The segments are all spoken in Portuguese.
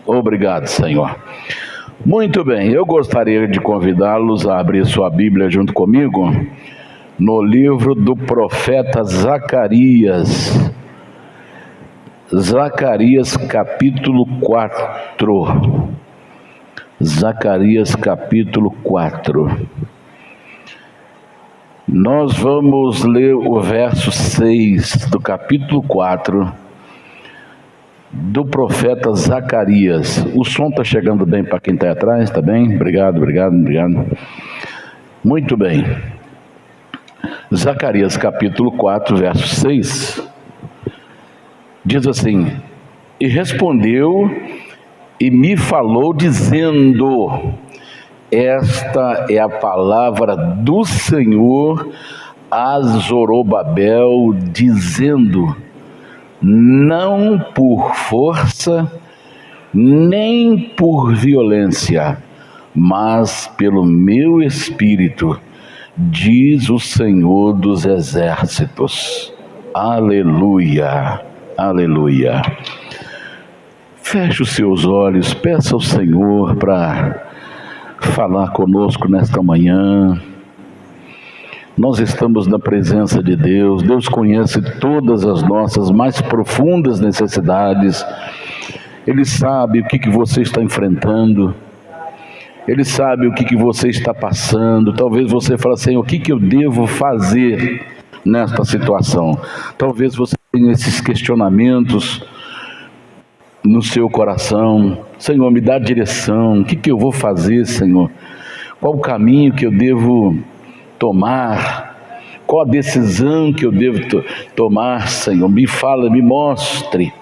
Obrigado, Senhor. Muito bem, eu gostaria de convidá-los a abrir sua Bíblia junto comigo no livro do profeta Zacarias. Zacarias capítulo 4. Zacarias capítulo 4. Nós vamos ler o verso 6 do capítulo 4 do profeta Zacarias. O som está chegando bem para quem está atrás, está bem? Obrigado. Muito bem. Zacarias capítulo 4, verso 6, diz assim: E respondeu e me falou dizendo: Esta é a palavra do Senhor a Zorobabel, dizendo: Não por força, nem por violência, mas pelo meu Espírito, diz o Senhor dos Exércitos. Aleluia, aleluia. Feche os seus olhos, peça ao Senhor para falar conosco nesta manhã. Nós estamos na presença de Deus. Deus conhece todas as nossas mais profundas necessidades. Ele sabe o que você está enfrentando. Ele sabe o que você está passando. Talvez você fale assim: o que eu devo fazer nesta situação? Talvez você tenha esses questionamentos no seu coração. Senhor, me dá direção. O que eu vou fazer, Senhor? Qual o caminho que eu devo tomar? Qual a decisão que eu devo tomar, Senhor? Me fala, me mostre.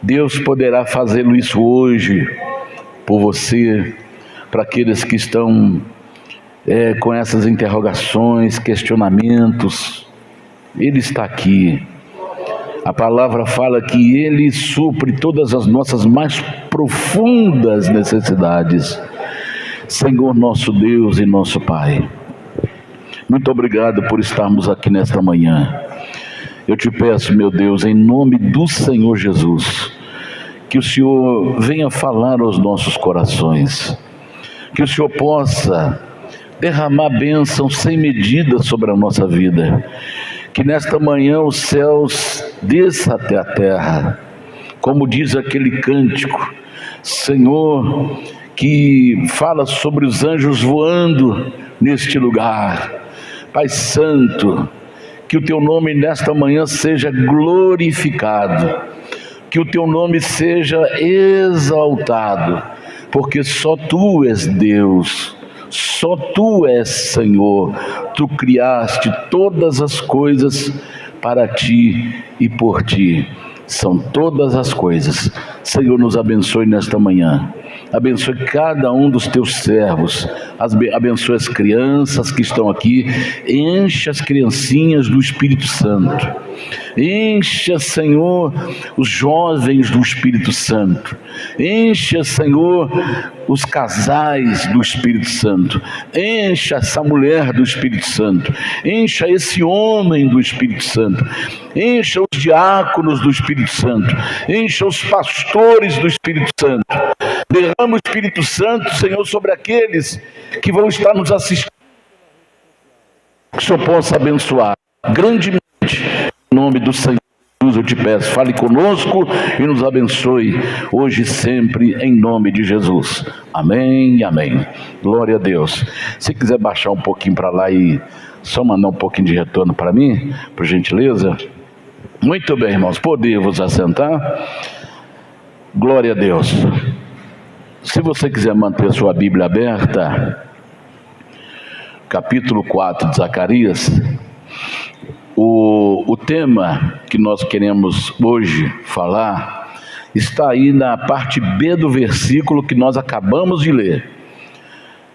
Deus poderá fazê-lo isso hoje por você, para aqueles que estão com essas interrogações, questionamentos. Ele está aqui. A palavra fala que Ele supre todas as nossas mais profundas necessidades. Senhor nosso Deus e nosso Pai, muito obrigado por estarmos aqui nesta manhã. Eu te peço, meu Deus, em nome do Senhor Jesus, que o Senhor venha falar aos nossos corações, que o Senhor possa derramar bênção sem medida sobre a nossa vida, que nesta manhã os céus desçam até a terra, como diz aquele cântico, Senhor, que fala sobre os anjos voando neste lugar. Pai Santo, que o Teu nome nesta manhã seja glorificado, que o Teu nome seja exaltado, porque só Tu és Deus, só Tu és Senhor. Tu criaste todas as coisas para Ti e por Ti. São todas as coisas. Senhor, nos abençoe nesta manhã. Abençoe cada um dos Teus servos. Abençoe as crianças que estão aqui. Encha as criancinhas do Espírito Santo. Encha, Senhor, os jovens do Espírito Santo. Encha, Senhor, os casais do Espírito Santo. Encha essa mulher do Espírito Santo. Encha esse homem do Espírito Santo. Encha os diáconos do Espírito Santo. Encha os pastores do Espírito Santo. Derrama o Espírito Santo, Senhor, sobre aqueles que vão estar nos assistindo. Que o Senhor possa abençoar grandemente. Em nome do Senhor Jesus eu te peço, fale conosco e nos abençoe hoje e sempre, em nome de Jesus. Amém e amém. Glória a Deus. Se quiser baixar um pouquinho para lá e só mandar um pouquinho de retorno para mim, por gentileza. Muito bem, irmãos, podem vos assentar. Glória a Deus. Se você quiser manter sua Bíblia aberta, capítulo 4 de Zacarias, o tema que nós queremos hoje falar está aí na parte B do versículo que nós acabamos de ler.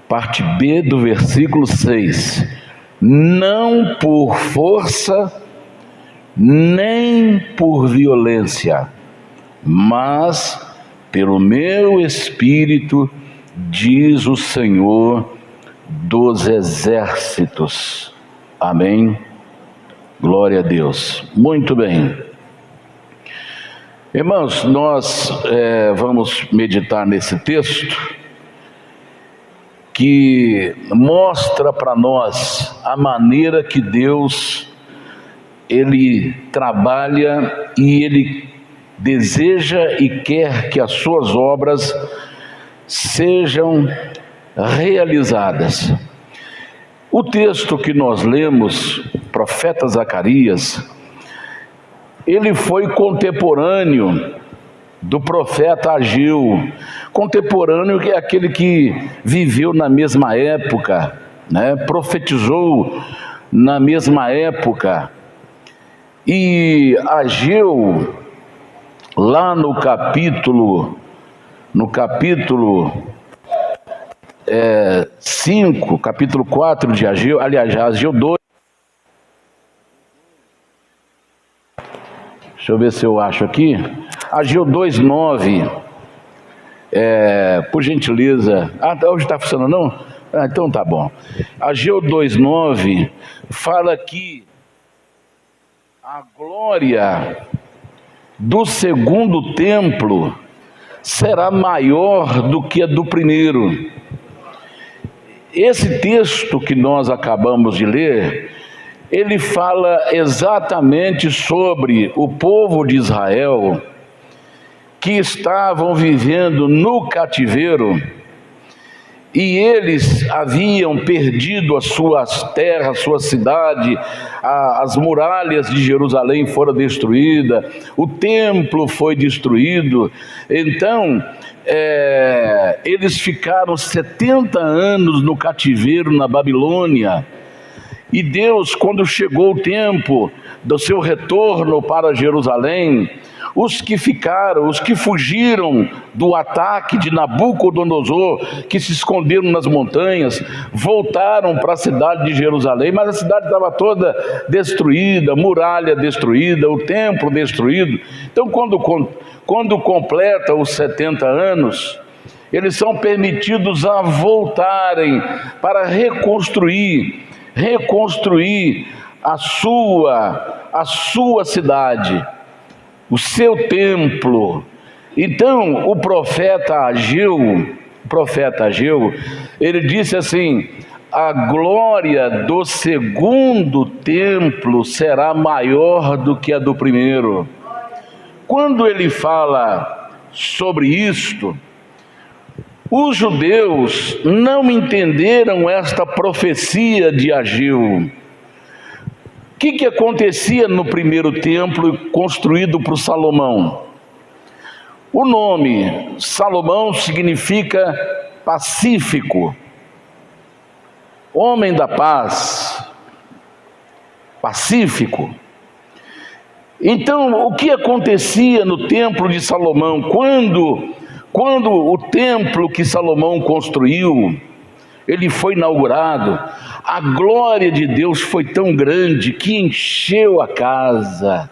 Parte B do versículo 6. Não por força, nem por violência, mas pelo meu Espírito, diz o Senhor dos Exércitos. Amém. Glória a Deus. Muito bem. Irmãos, nós vamos meditar nesse texto que mostra para nós a maneira que Deus, Ele trabalha e Ele deseja e quer que as suas obras sejam realizadas. O texto que nós lemos, profeta Zacarias, ele foi contemporâneo do profeta Ageu. Contemporâneo que é aquele que viveu na mesma época, né? Profetizou na mesma época. E Ageu, lá no capítulo 5, capítulo 4 de Ageu, aliás, Ageu 2. Deixa eu ver se eu acho aqui. Ageu 2:9. Por gentileza. Hoje está funcionando não? Então tá bom. Ageu 2:9 fala que a glória do segundo templo será maior do que a do primeiro. Esse texto que nós acabamos de ler, ele fala exatamente sobre o povo de Israel que estavam vivendo no cativeiro e eles haviam perdido as suas terras, sua cidade, as muralhas de Jerusalém foram destruídas, o templo foi destruído. Então, eles ficaram 70 anos no cativeiro na Babilônia. E Deus, quando chegou o tempo do seu retorno para Jerusalém, os que ficaram, os que fugiram do ataque de Nabucodonosor, que se esconderam nas montanhas, voltaram para a cidade de Jerusalém, mas a cidade estava toda destruída, muralha destruída, o templo destruído. Então, quando completa os 70 anos, eles são permitidos a voltarem para reconstruir a sua cidade, o seu templo. Então o profeta Ageu, ele disse assim: a glória do segundo templo será maior do que a do primeiro. Quando ele fala sobre isto, os judeus não entenderam esta profecia de Ageu. O que acontecia no primeiro templo construído por Salomão? O nome Salomão significa pacífico, homem da paz, pacífico. Então, o que acontecia no templo de Salomão? Quando o templo que Salomão construiu, ele foi inaugurado, a glória de Deus foi tão grande que encheu a casa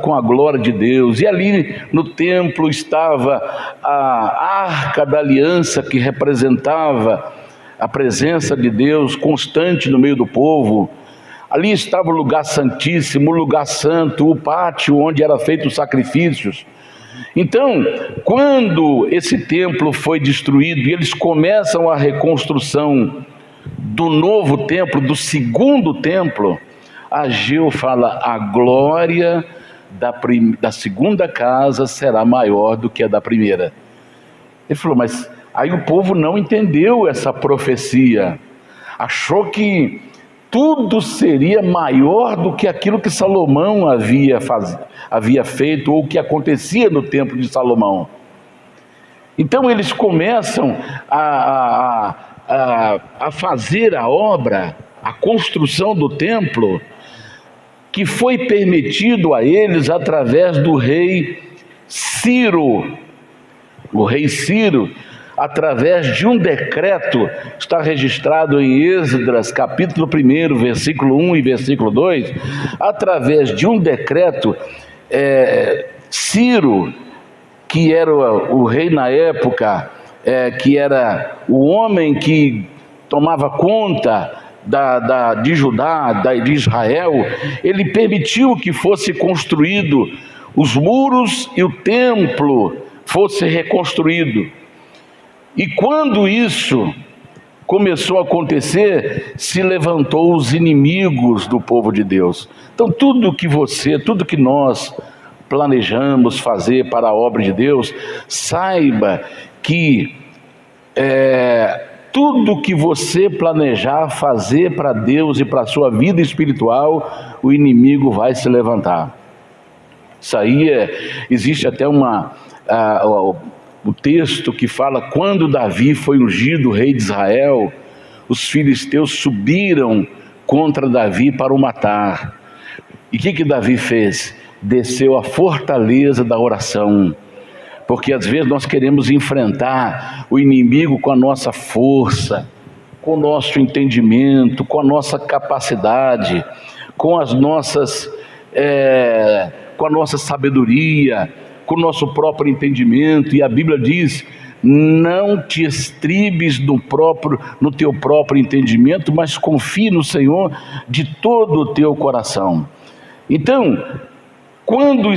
com a glória de Deus. E ali no templo estava a arca da aliança, que representava a presença de Deus constante no meio do povo. Ali estava o lugar santíssimo, o lugar santo, o pátio onde eram feitos os sacrifícios. Então, quando esse templo foi destruído e eles começam a reconstrução do novo templo, do segundo templo, Ageu fala: a glória da segunda casa será maior do que a da primeira. Ele falou, mas aí o povo não entendeu essa profecia, achou que tudo seria maior do que aquilo que Salomão havia feito, ou que acontecia no templo de Salomão. Então eles começam a fazer a obra, a construção do templo, que foi permitido a eles através do rei Ciro. O rei Ciro, através de um decreto, está registrado em Esdras, capítulo 1, versículo 1 e versículo 2, através de um decreto, Ciro, que era o rei na época, que era o homem que tomava conta de Judá, de Israel, ele permitiu que fosse construído os muros e o templo fossem reconstruídos. E quando isso começou a acontecer, se levantou os inimigos do povo de Deus. Então tudo que nós planejamos fazer para a obra de Deus, saiba que tudo que você planejar fazer para Deus e para a sua vida espiritual, o inimigo vai se levantar. Isso aí existe até o texto que fala: quando Davi foi ungido rei de Israel, os filisteus subiram contra Davi para o matar. E o que Davi fez? Desceu à fortaleza da oração. Porque às vezes nós queremos enfrentar o inimigo com a nossa força, com o nosso entendimento, com a nossa capacidade, com a nossa sabedoria, com o nosso próprio entendimento. E a Bíblia diz: não te estribes no teu próprio entendimento, mas confie no Senhor de todo o teu coração. Então, quando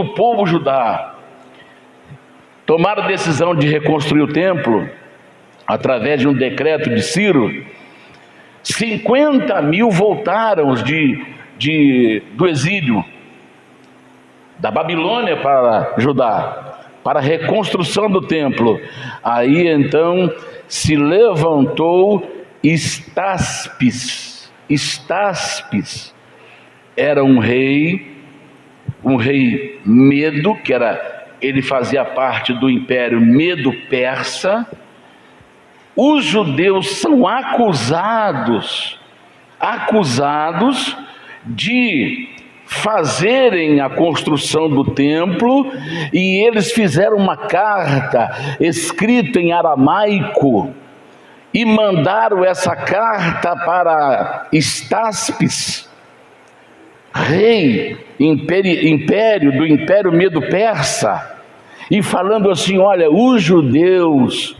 o povo Judá tomaram a decisão de reconstruir o templo, através de um decreto de Ciro, 50.000 voltaram do exílio da Babilônia para Judá, para a reconstrução do templo. Aí então se levantou Estaspes. Estaspes era um rei Medo, ele fazia parte do Império Medo-Persa. Os judeus são acusados de fazerem a construção do templo, e eles fizeram uma carta escrita em aramaico e mandaram essa carta para Estaspes, rei do Império Medo-Persa, e falando assim: olha, os judeus,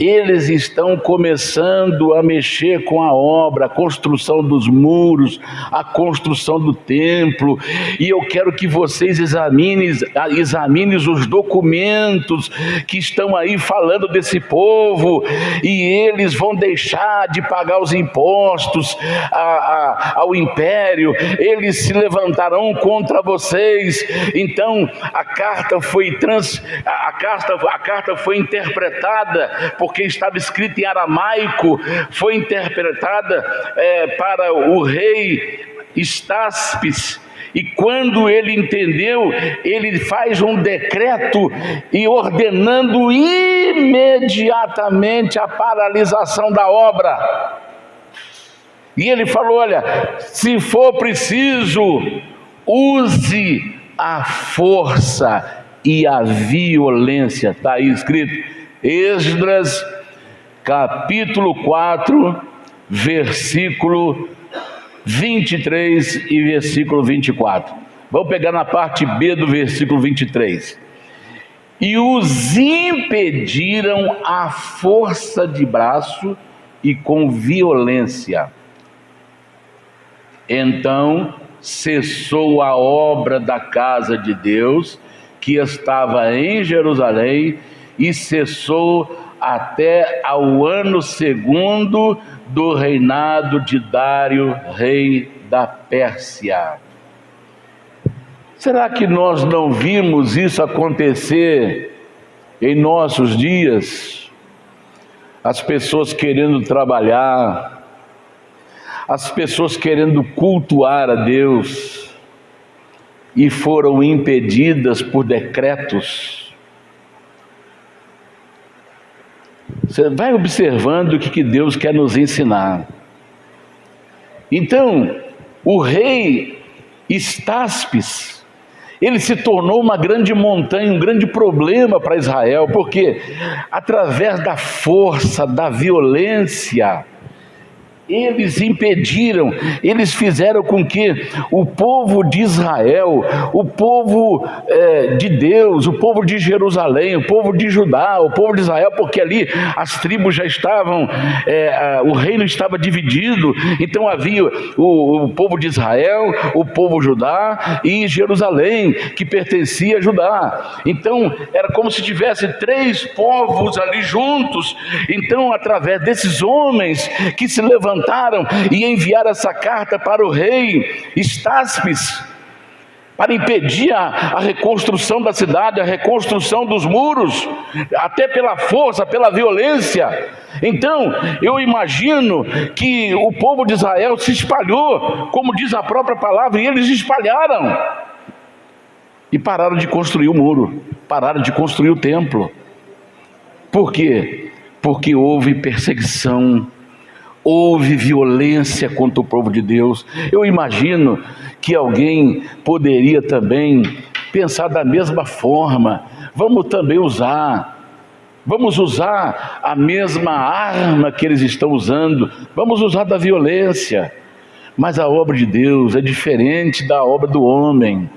eles estão começando a mexer com a obra, a construção dos muros, a construção do templo, e eu quero que vocês examinem os documentos que estão aí falando desse povo, e eles vão deixar de pagar os impostos ao império, eles se levantarão contra vocês. Então a carta foi interpretada, porque estava escrita em aramaico, foi interpretada para o rei Estaspes. E quando ele entendeu, ele faz um decreto e ordenando imediatamente a paralisação da obra. E ele falou: olha, se for preciso, use a força e a violência. Está aí escrito, Esdras, capítulo 4, versículo 23 e versículo 24. Vamos pegar na parte B do versículo 23. E os impediram à força de braço e com violência. Então cessou a obra da casa de Deus, que estava em Jerusalém, e cessou até ao ano 2º do reinado de Dário, rei da Pérsia. Será que nós não vimos isso acontecer em nossos dias? As pessoas querendo trabalhar, as pessoas querendo cultuar a Deus, e foram impedidas por decretos. Você vai observando o que Deus quer nos ensinar. Então, o rei Estaspes, ele se tornou uma grande montanha, um grande problema para Israel, porque através da força, da violência, eles impediram, eles fizeram com que o povo de Israel, o povo de Deus, o povo de Jerusalém, o povo de Judá, o povo de Israel, porque ali as tribos já estavam, o reino estava dividido, então havia o povo de Israel, o povo de Judá e Jerusalém, que pertencia a Judá. Então era como se tivesse 3 povos ali juntos. Então, através desses homens que se levantaram e enviaram essa carta para o rei Estáspes, para impedir a reconstrução da cidade, a reconstrução dos muros, até pela força, pela violência. Então, eu imagino que o povo de Israel se espalhou, como diz a própria palavra, e eles espalharam, e pararam de construir o muro, pararam de construir o templo. Por quê? Porque houve perseguição, houve violência contra o povo de Deus. Eu imagino que alguém poderia também pensar da mesma forma: vamos usar a mesma arma que eles estão usando, vamos usar da violência. Mas a obra de Deus é diferente da obra do homem.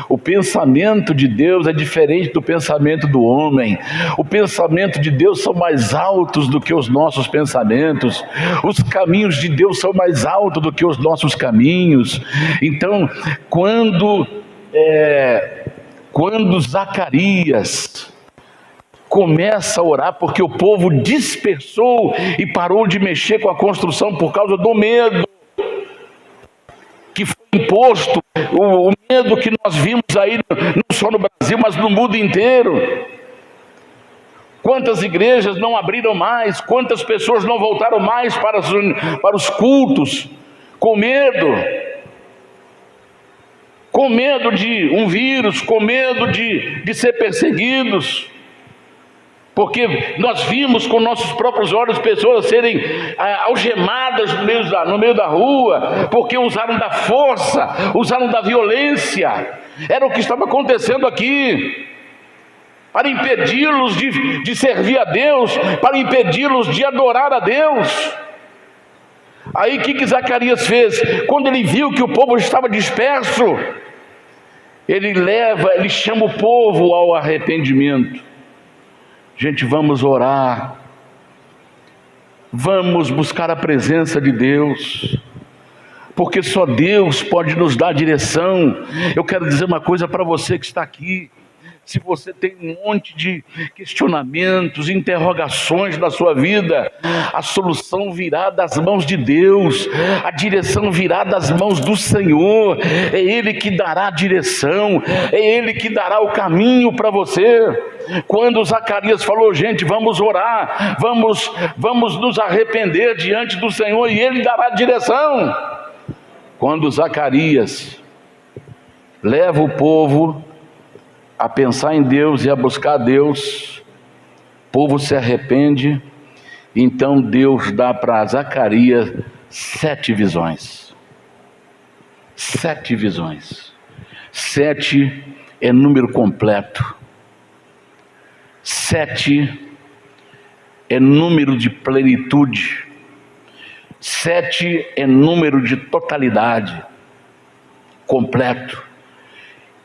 O pensamento de Deus é diferente do pensamento do homem. O pensamento de Deus são mais altos do que os nossos pensamentos. Os caminhos de Deus são mais altos do que os nossos caminhos. Então, quando Zacarias começa a orar, porque o povo dispersou e parou de mexer com a construção por causa do medo que foi imposto, o medo que nós vimos aí, não só no Brasil, mas no mundo inteiro. Quantas igrejas não abriram mais, quantas pessoas não voltaram mais para os cultos, com medo de um vírus, com medo de ser perseguidos. Porque nós vimos com nossos próprios olhos pessoas serem algemadas no meio da rua, porque usaram da força, usaram da violência. Era o que estava acontecendo aqui, para impedi-los de servir a Deus, para impedi-los de adorar a Deus. Aí o que Zacarias fez? Quando ele viu que o povo estava disperso, ele chama o povo ao arrependimento. Gente, vamos orar, vamos buscar a presença de Deus, porque só Deus pode nos dar direção. Eu quero dizer uma coisa para você que está aqui: se você tem um monte de questionamentos, interrogações na sua vida, a solução virá das mãos de Deus, a direção virá das mãos do Senhor. É Ele que dará a direção, é Ele que dará o caminho para você. Quando Zacarias falou: gente, vamos orar, vamos nos arrepender diante do Senhor, e Ele dará a direção. Quando Zacarias leva o povo a pensar em Deus e a buscar Deus, o povo se arrepende. Então Deus dá para Zacarias 7 visões. 7 visões. 7 é número completo. 7 é número de plenitude. 7 é número de totalidade, completo.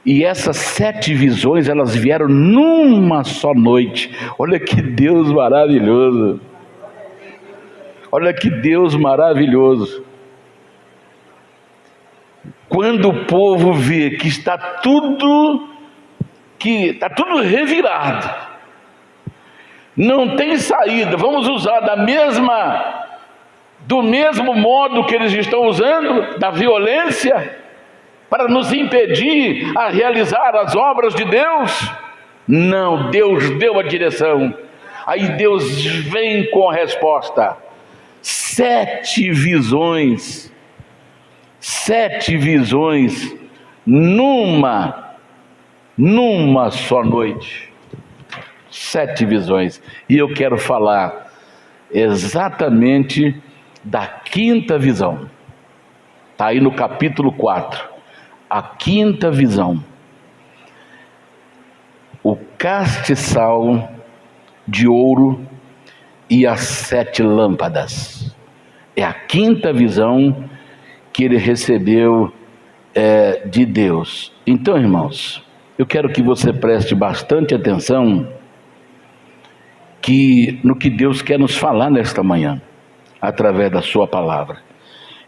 E essas 7 visões, elas vieram numa só noite. Olha que Deus maravilhoso. Olha que Deus maravilhoso. Quando o povo vê que está tudo revirado, não tem saída, vamos usar do mesmo modo que eles estão usando, da violência, para nos impedir a realizar as obras de Deus. Não, Deus deu a direção. Aí Deus vem com a resposta. 7 visões. 7 visões numa só noite. 7 visões. E eu quero falar exatamente da 5ª visão. Está aí no capítulo 4. A 5ª visão: o castiçal de ouro e as 7 lâmpadas. É a quinta visão que ele recebeu de Deus. Então, irmãos, eu quero que você preste bastante atenção no que Deus quer nos falar nesta manhã, através da sua palavra.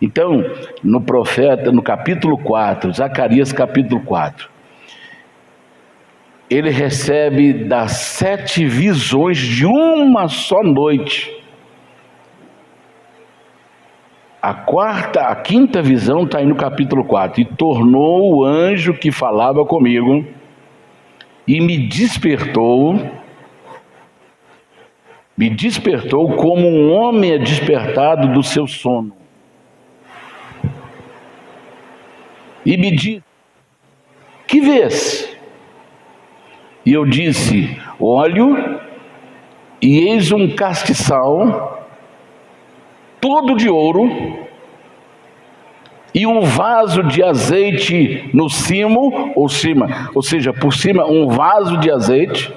Então, no capítulo 4, Zacarias capítulo 4, ele recebe das 7 visões de uma só noite. A quinta visão está aí no capítulo 4. E tornou o anjo que falava comigo, e me despertou como um homem é despertado do seu sono. E me disse: que vês? E eu disse: olho, e eis um castiçal todo de ouro, e um vaso de azeite no cimo, ou seja, por cima um vaso de azeite,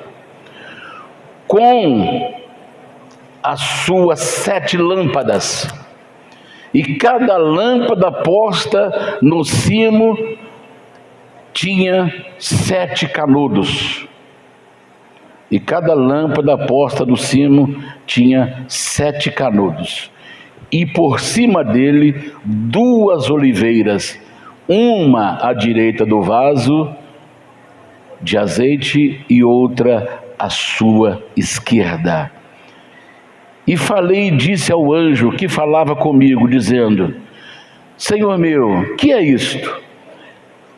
com as suas 7 lâmpadas, e cada lâmpada posta no cimo tinha 7 canudos, e cada lâmpada posta no cimo tinha 7 canudos, e por cima dele 2 oliveiras, uma à direita do vaso de azeite e outra à sua esquerda. E falei e disse ao anjo que falava comigo, dizendo: Senhor meu, que é isto?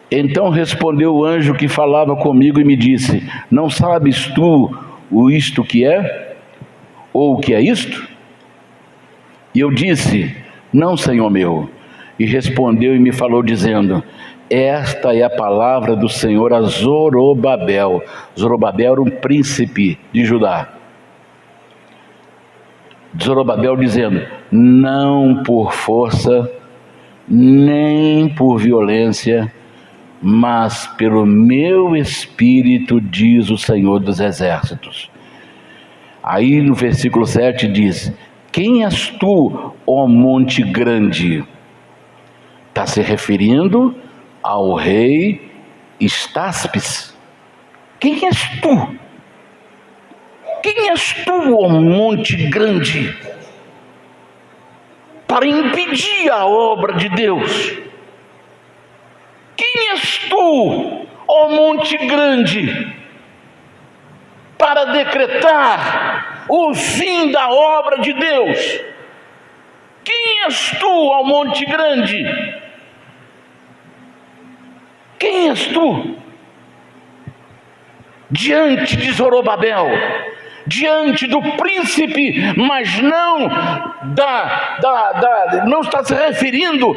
Então respondeu o anjo que falava comigo e me disse: não sabes tu isto que é? Ou o que é isto? E eu disse: não, Senhor meu. E respondeu e me falou dizendo: esta é a palavra do Senhor a Zorobabel. Zorobabel era um príncipe de Judá. Zorobabel dizendo: não por força, nem por violência, mas pelo meu espírito, diz o Senhor dos Exércitos. Aí no versículo 7 diz: quem és tu, ó monte grande? Está se referindo ao rei Estaspes. Quem és tu? Quem és tu, ó monte grande, para impedir a obra de Deus? Quem és tu, ó monte grande, para decretar o fim da obra de Deus? Quem és tu, ó monte grande? Quem és tu? Diante de Zorobabel, diante do príncipe, mas não não está se referindo,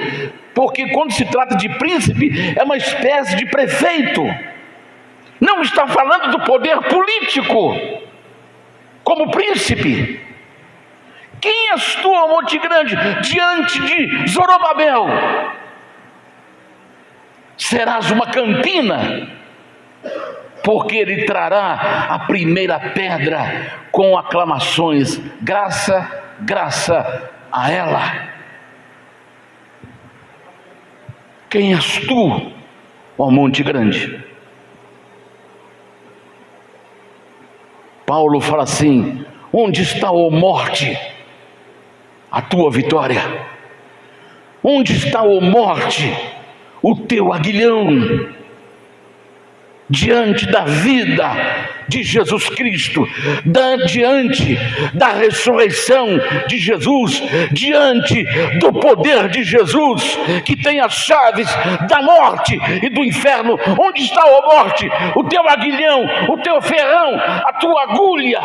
porque quando se trata de príncipe é uma espécie de prefeito. Não está falando do poder político como príncipe. Quem és tu, ó monte grande, diante de Zorobabel? Serás uma campina, porque ele trará a primeira pedra com aclamações, graça, graça a ela. Quem és tu, ó monte grande? Paulo fala assim: onde está, ó morte, a tua vitória? Onde está, ó morte, o teu aguilhão? Diante da vida de Jesus Cristo, diante da ressurreição de Jesus, diante do poder de Jesus, que tem as chaves da morte e do inferno. Onde está, ó morte, o teu aguilhão, o teu ferrão, a tua agulha?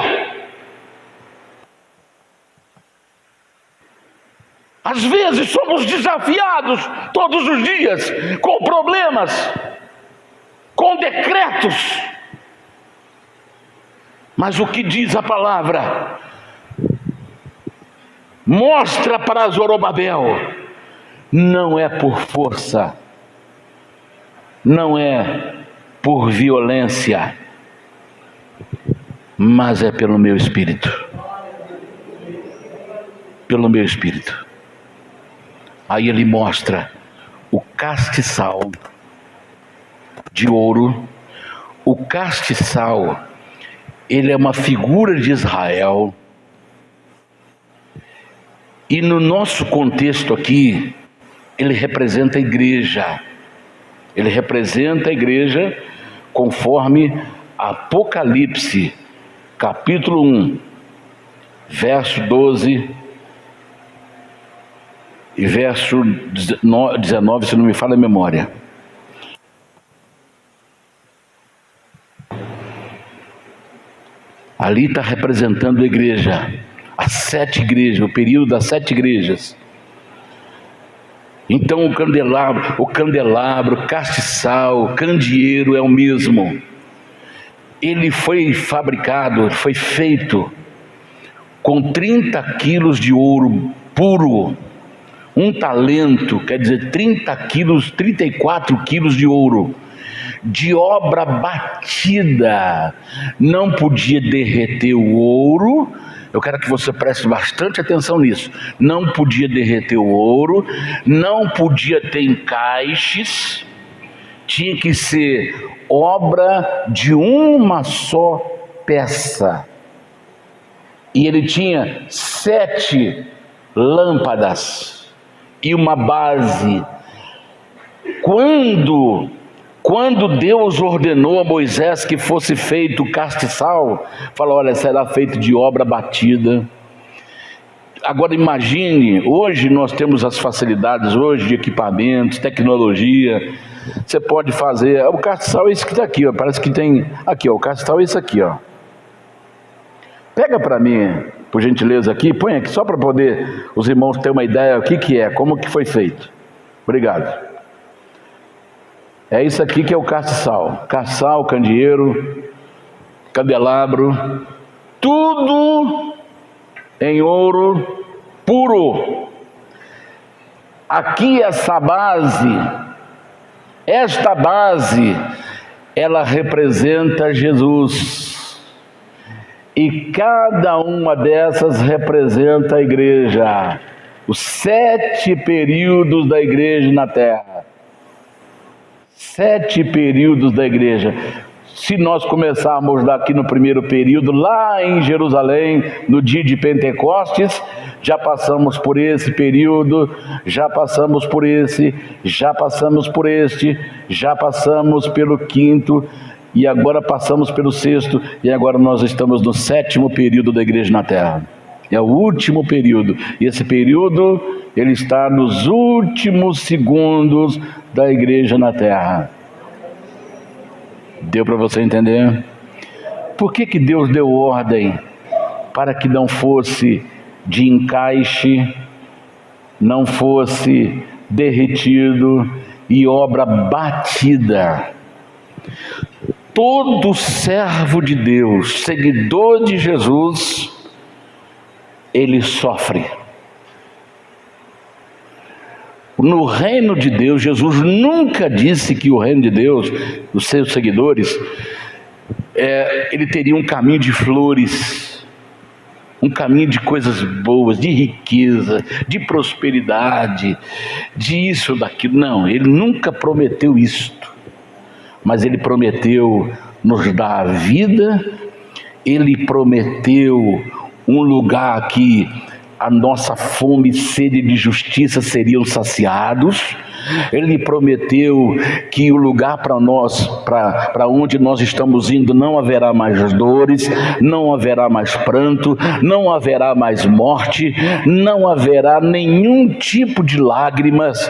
Às vezes somos desafiados todos os dias com problemas, com decretos, mas o que diz a palavra? Mostra para Zorobabel: não é por força, não é por violência, mas é pelo meu Espírito. Pelo meu Espírito. Aí ele mostra o castiçal de ouro. O castiçal, ele é uma figura de Israel. E no nosso contexto aqui, ele representa a igreja. Ele representa a igreja conforme Apocalipse, capítulo 1, verso 12 e verso 19, se não me falha a memória. Ali está representando a igreja, as 7 igrejas, o período das 7 igrejas. Então o candelabro, castiçal, o candeeiro é o mesmo. Ele foi fabricado, foi feito com 30 quilos de ouro puro. Um talento, quer dizer 30 quilos, 34 quilos de ouro, de obra batida. Não podia derreter o ouro. Eu quero que você preste bastante atenção nisso. Não podia derreter o ouro, não podia ter encaixes, tinha que ser obra de uma só peça. E ele tinha 7 lâmpadas e uma base. Quando Deus ordenou a Moisés que fosse feito o castiçal, falou: olha, será feito de obra batida. Agora imagine, hoje nós temos as facilidades hoje de equipamentos, tecnologia. Você pode fazer, o castiçal é esse que está aqui, ó, parece que tem, aqui ó, o castiçal é esse aqui, ó. Pega para mim, por gentileza aqui, põe aqui só para poder os irmãos terem uma ideia o que é, como que foi feito. Obrigado. É isso aqui que é o castiçal. Castiçal, candeeiro, candelabro, tudo em ouro puro. Aqui esta base, ela representa Jesus. E cada uma dessas representa a igreja. Os 7 períodos da igreja na terra. 7 períodos da igreja. Se nós começarmos daqui no primeiro período, lá em Jerusalém, no dia de Pentecostes, já passamos por esse período, já passamos por esse, já passamos por este, já passamos pelo 5º, e agora passamos pelo 6º, e agora nós estamos no 7º período da igreja na terra. É o último período, e esse período, ele está nos últimos segundos da igreja na terra. Deu para você entender? Por que Deus deu ordem para que não fosse de encaixe, não fosse derretido e obra batida? Todo servo de Deus, seguidor de Jesus, ele sofre. No reino de Deus, Jesus nunca disse que o reino de Deus, os seus seguidores, ele teria um caminho de flores, um caminho de coisas boas, de riqueza, de prosperidade, de isso, daquilo. Não, ele nunca prometeu isto, mas ele prometeu nos dar a vida, ele prometeu um lugar que a nossa fome e sede de justiça seriam saciados. Ele prometeu que o lugar para nós, para onde nós estamos indo, não haverá mais dores, não haverá mais pranto, não haverá mais morte, não haverá nenhum tipo de lágrimas,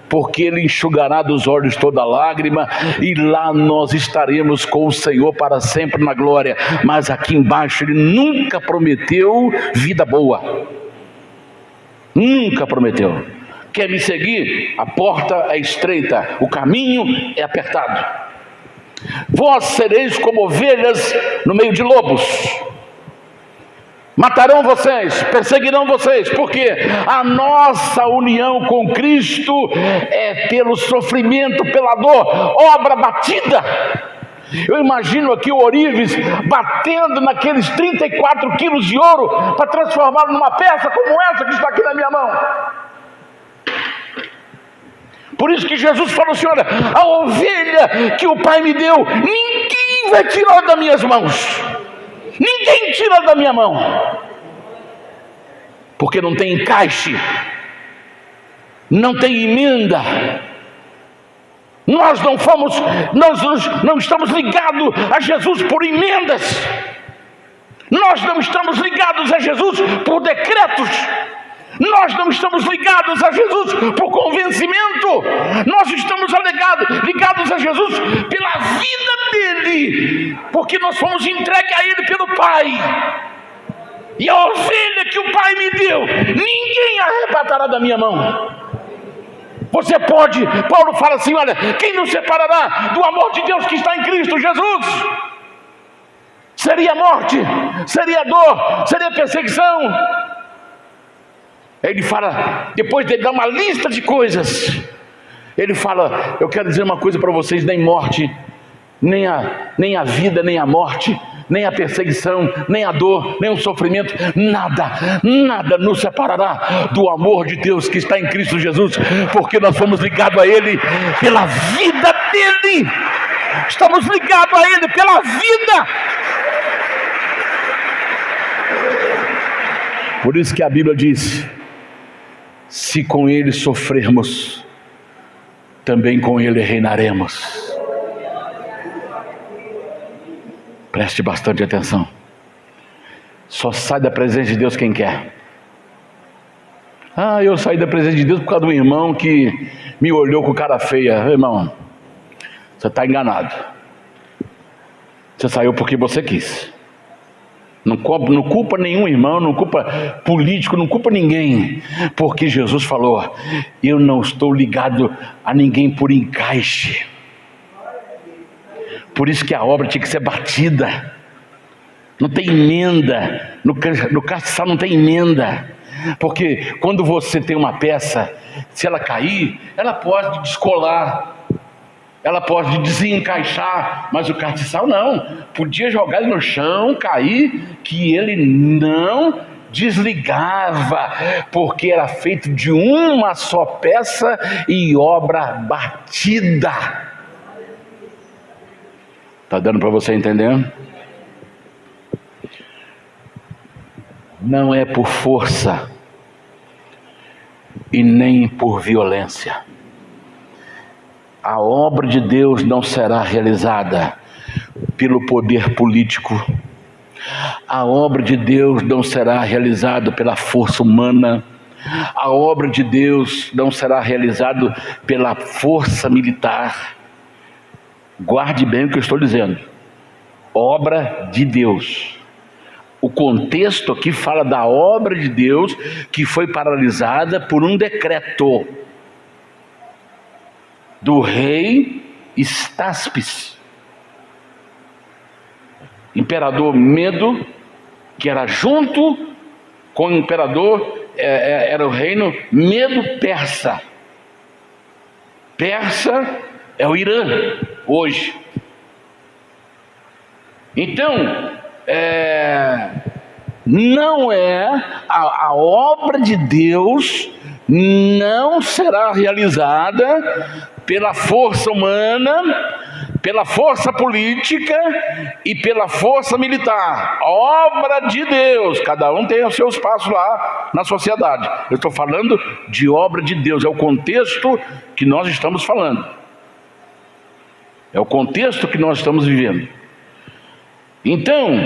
porque Ele enxugará dos olhos toda lágrima, e lá nós estaremos com o Senhor para sempre na glória. Mas aqui embaixo Ele nunca prometeu vida boa. Nunca prometeu. Quer me seguir? A porta é estreita, o caminho é apertado. Vós sereis como ovelhas no meio de lobos. Matarão vocês, perseguirão vocês, porque a nossa união com Cristo é pelo sofrimento, pela dor, obra batida. Eu imagino aqui o ourives batendo naqueles 34 quilos de ouro para transformá-lo numa peça como essa que está aqui na minha mão. Por isso que Jesus falou assim: olha, a ovelha que o Pai me deu, ninguém vai tirar das minhas mãos. Ninguém tira da minha mão, porque não tem encaixe, não tem emenda. Nós não estamos ligados a Jesus por emendas. Nós não estamos ligados a Jesus por decretos. Nós não estamos ligados a Jesus por convencimento. Nós estamos ligados a Jesus pela vida dele, porque nós fomos entregues a ele pelo Pai. E a ovelha que o Pai me deu, ninguém arrebatará da minha mão. Você pode, Paulo fala assim: olha, quem nos separará do amor de Deus que está em Cristo Jesus? Seria morte, seria dor, seria perseguição. Ele fala, depois de dar uma lista de coisas, ele fala: eu quero dizer uma coisa para vocês, nem morte, nem a vida, nem a morte, nem a perseguição, nem a dor, nem o sofrimento, nada nos separará do amor de Deus que está em Cristo Jesus, porque nós fomos ligados a Ele pela vida dEle. Estamos ligados a Ele pela vida. Por isso que a Bíblia diz: se com Ele sofrermos, também com Ele reinaremos. Preste bastante atenção. Só sai da presença de Deus quem quer. Eu saí da presença de Deus por causa de um irmão que me olhou com cara feia. Irmão, você está enganado. Você saiu porque você quis. Não culpa nenhum irmão, não culpa político, não culpa ninguém. Porque Jesus falou: eu não estou ligado a ninguém por encaixe. Por isso que a obra tinha que ser batida. Não tem emenda. No castiçal não tem emenda. Porque quando você tem uma peça, se ela cair, ela pode descolar, ela pode desencaixar, mas o castiçal não. Podia jogar ele no chão, cair, que ele não desligava, porque era feito de uma só peça e obra batida. Está dando para você entender? Não é por força e nem por violência. A obra de Deus não será realizada pelo poder político. A obra de Deus não será realizada pela força humana. A obra de Deus não será realizada pela força militar. Guarde bem o que eu estou dizendo. Obra de Deus. O contexto aqui fala da obra de Deus que foi paralisada por um decreto do rei Estáspis, imperador Medo, que era junto com o imperador, era o reino Medo-Persa. Persa é o Irã hoje. Então, não é a obra de Deus não será realizada pela força humana, pela força política e pela força militar. A obra de Deus, cada um tem os seus passos lá na sociedade. Eu estou falando de obra de Deus, é o contexto que nós estamos falando. É o contexto que nós estamos vivendo. Então,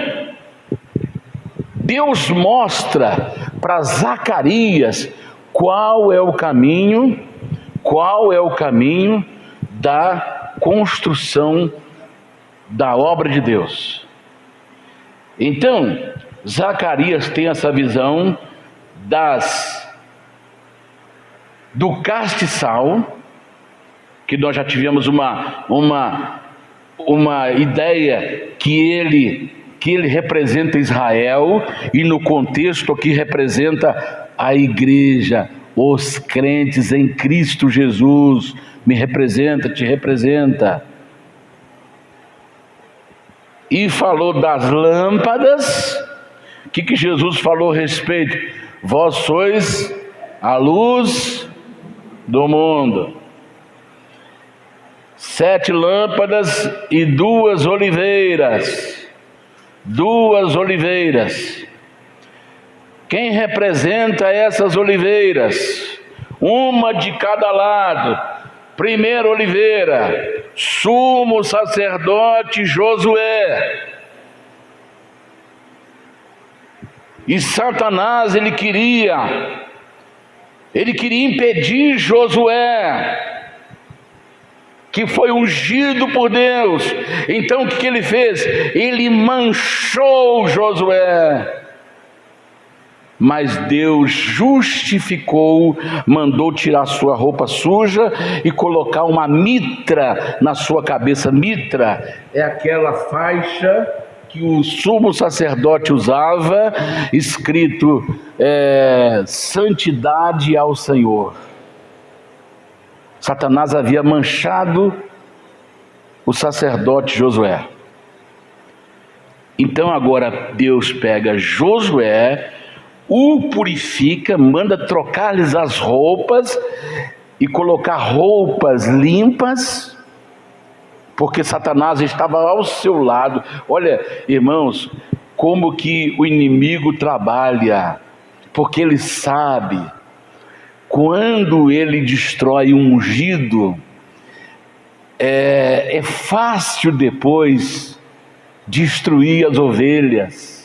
Deus mostra para Zacarias qual é o caminho da construção da obra de Deus. Então, Zacarias tem essa visão do castiçal, que nós já tivemos uma ideia que ele representa Israel, e no contexto aqui representa a igreja, os crentes em Cristo Jesus. Me representa, te representa. E falou das lâmpadas. O que Jesus falou a respeito? Vós sois a luz do mundo. 7 lâmpadas e 2 oliveiras. 2 oliveiras. Quem representa essas oliveiras? Uma de cada lado. Primeira oliveira, sumo sacerdote Josué. E Satanás, ele queria impedir Josué, que foi ungido por Deus. Então o que ele fez? Ele manchou Josué. Mas Deus justificou, mandou tirar sua roupa suja e colocar uma mitra na sua cabeça. Mitra é aquela faixa que o sumo sacerdote usava, escrito santidade ao Senhor. Satanás havia manchado o sacerdote Josué. Então agora Deus pega Josué, o purifica, manda trocar-lhes as roupas e colocar roupas limpas, porque Satanás estava ao seu lado. Olha, irmãos, como que o inimigo trabalha, porque ele sabe, quando ele destrói um ungido, é fácil depois destruir as ovelhas.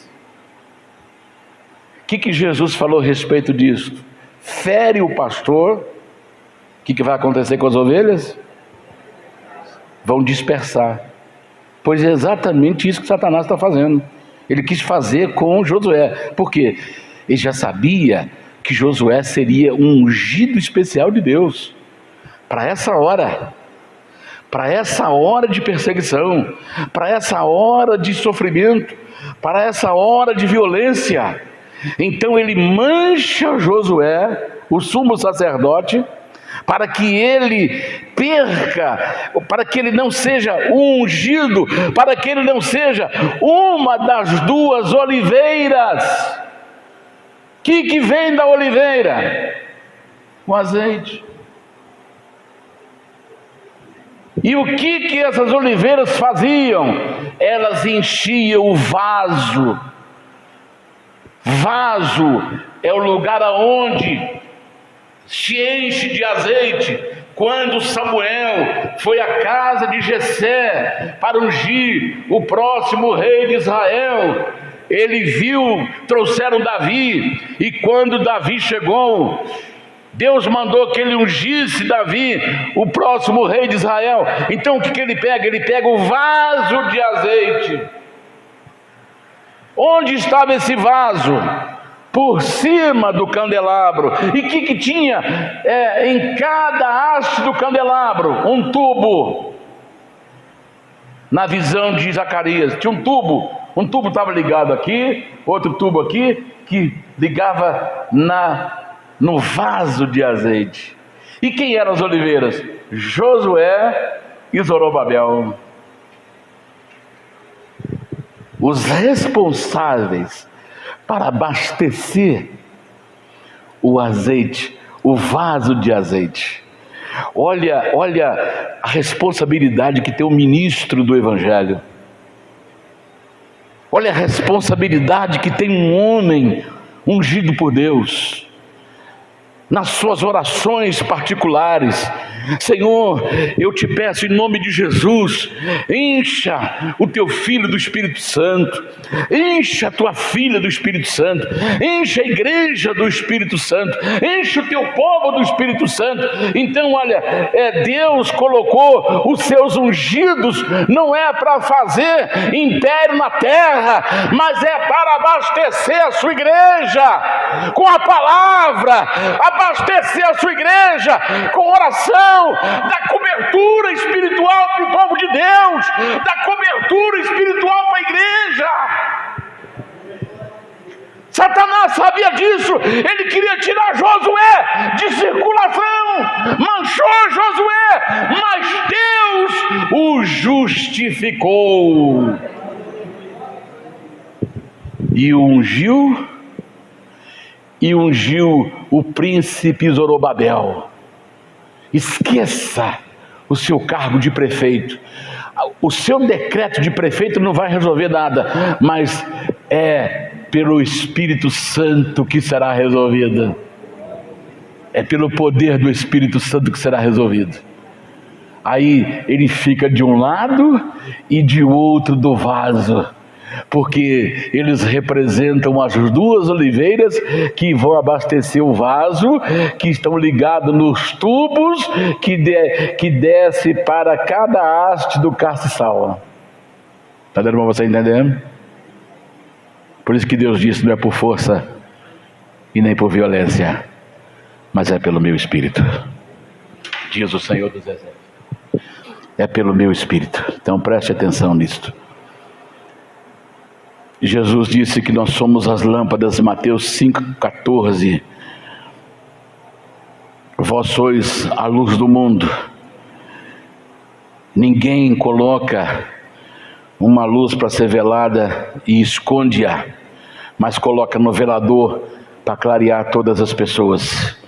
O que Jesus falou a respeito disso? Fere o pastor, o que vai acontecer com as ovelhas? Vão dispersar. Pois é exatamente isso que Satanás está fazendo. Ele quis fazer com Josué. Por quê? Ele já sabia que Josué seria um ungido especial de Deus para essa hora, para essa hora de perseguição, para essa hora de sofrimento, para essa hora de violência. Então ele mancha Josué, o sumo sacerdote, para que ele perca, para que ele não seja ungido, para que ele não seja uma das 2 oliveiras. O que vem da oliveira? O azeite. E o que essas oliveiras faziam? Elas enchiam o vaso. Vaso é o lugar aonde se enche de azeite. Quando Samuel foi à casa de Jessé para ungir o próximo rei de Israel, ele viu, trouxeram Davi, e quando Davi chegou, Deus mandou que ele ungisse Davi, o próximo rei de Israel. Então o que ele pega? Ele pega o vaso de azeite. Onde estava esse vaso? Por cima do candelabro. E o que tinha em cada haste do candelabro? Um tubo. Na visão de Zacarias, tinha um tubo. Um tubo estava ligado aqui, outro tubo aqui, que ligava no vaso de azeite. E quem eram as oliveiras? Josué e Zorobabel. Os responsáveis para abastecer o azeite, o vaso de azeite. Olha a responsabilidade que tem o ministro do Evangelho. Olha a responsabilidade que tem um homem ungido por Deus, nas suas orações particulares. Senhor, eu te peço em nome de Jesus, encha o teu filho do Espírito Santo, encha a tua filha do Espírito Santo, encha a igreja do Espírito Santo, encha o teu povo do Espírito Santo. Então olha, Deus colocou os seus ungidos, não é para fazer império na terra, mas é para abastecer a sua igreja com a palavra, abastecer a sua igreja com oração, da cobertura espiritual para o povo de Deus, da cobertura espiritual para a igreja. Satanás sabia disso, ele queria tirar Josué de circulação, manchou Josué, mas Deus o justificou e ungiu o príncipe Zorobabel. Esqueça o seu cargo de prefeito. O seu decreto de prefeito não vai resolver nada, mas é pelo Espírito Santo que será resolvido. É pelo poder do Espírito Santo que será resolvido. Aí ele fica de um lado e de outro do vaso, porque eles representam as duas oliveiras que vão abastecer o vaso, que estão ligados nos tubos que desce para cada haste do castiçal. Está dando para você entender? Por isso que Deus disse: não é por força e nem por violência, mas é pelo meu Espírito, diz o Senhor dos Exércitos. É pelo meu Espírito. Então preste atenção nisto. Jesus disse que nós somos as lâmpadas, Mateus 5,14. Vós sois a luz do mundo. Ninguém coloca uma luz para ser velada e esconde-a, mas coloca no velador para clarear todas as pessoas.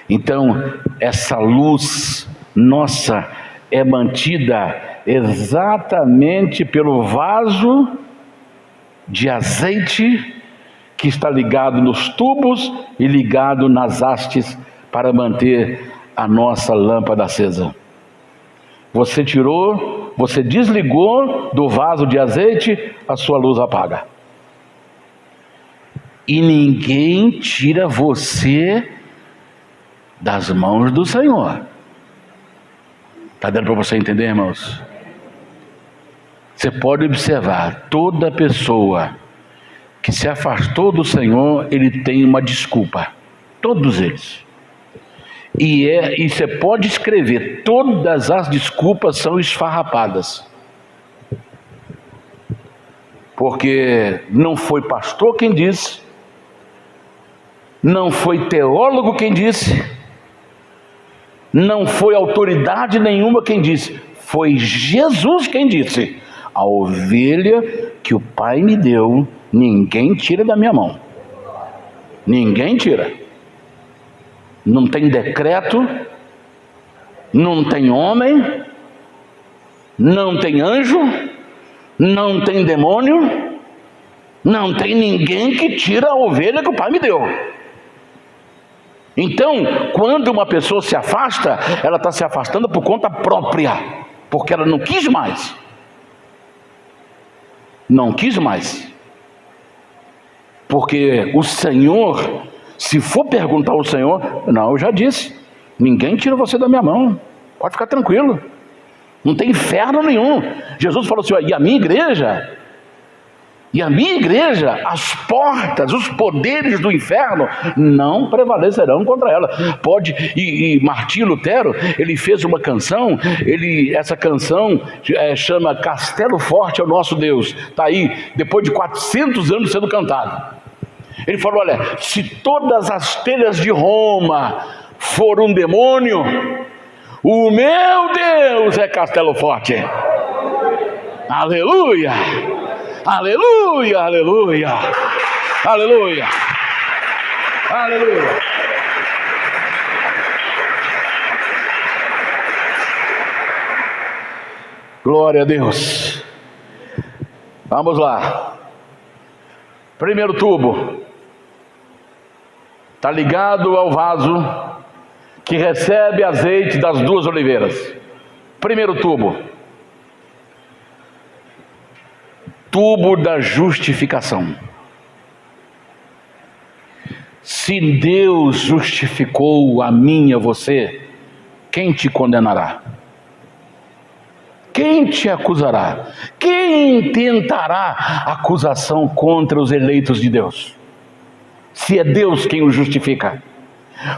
Então, essa luz nossa é mantida exatamente pelo vaso de azeite que está ligado nos tubos e ligado nas hastes para manter a nossa lâmpada acesa. Você tirou, você desligou do vaso de azeite, a sua luz apaga. E ninguém tira você das mãos do Senhor. Está dando para você entender, irmãos? Você pode observar, toda pessoa que se afastou do Senhor, ele tem uma desculpa. Todos eles. E você pode escrever, todas as desculpas são esfarrapadas. Porque não foi pastor quem disse, não foi teólogo quem disse, não foi autoridade nenhuma quem disse, foi Jesus quem disse: a ovelha que o Pai me deu, ninguém tira da minha mão. Ninguém tira. Não tem decreto, não tem homem, não tem anjo, não tem demônio, não tem ninguém que tira a ovelha que o Pai me deu. Então, quando uma pessoa se afasta, ela está se afastando por conta própria, porque ela não quis mais. Não quis mais. Porque o Senhor, se for perguntar ao Senhor, não, eu já disse, ninguém tira você da minha mão, pode ficar tranquilo, não tem inferno nenhum. Jesus falou assim: e a minha igreja, as portas, os poderes do inferno não prevalecerão contra ela. Pode, e Martim Lutero, ele fez uma canção, essa canção chama Castelo Forte é o Nosso Deus, está aí, depois de 400 anos sendo cantado. Ele falou: olha, se todas as telhas de Roma foram um demônio, o meu Deus é Castelo Forte. Aleluia! Aleluia, aleluia, aleluia, aleluia. Glória a Deus. Vamos lá. Primeiro tubo está ligado ao vaso que recebe azeite das duas oliveiras. Primeiro tubo. Tubo da justificação. Se Deus justificou a mim e a você, quem te condenará? Quem te acusará? Quem intentará acusação contra os eleitos de Deus? Se é Deus quem o justifica.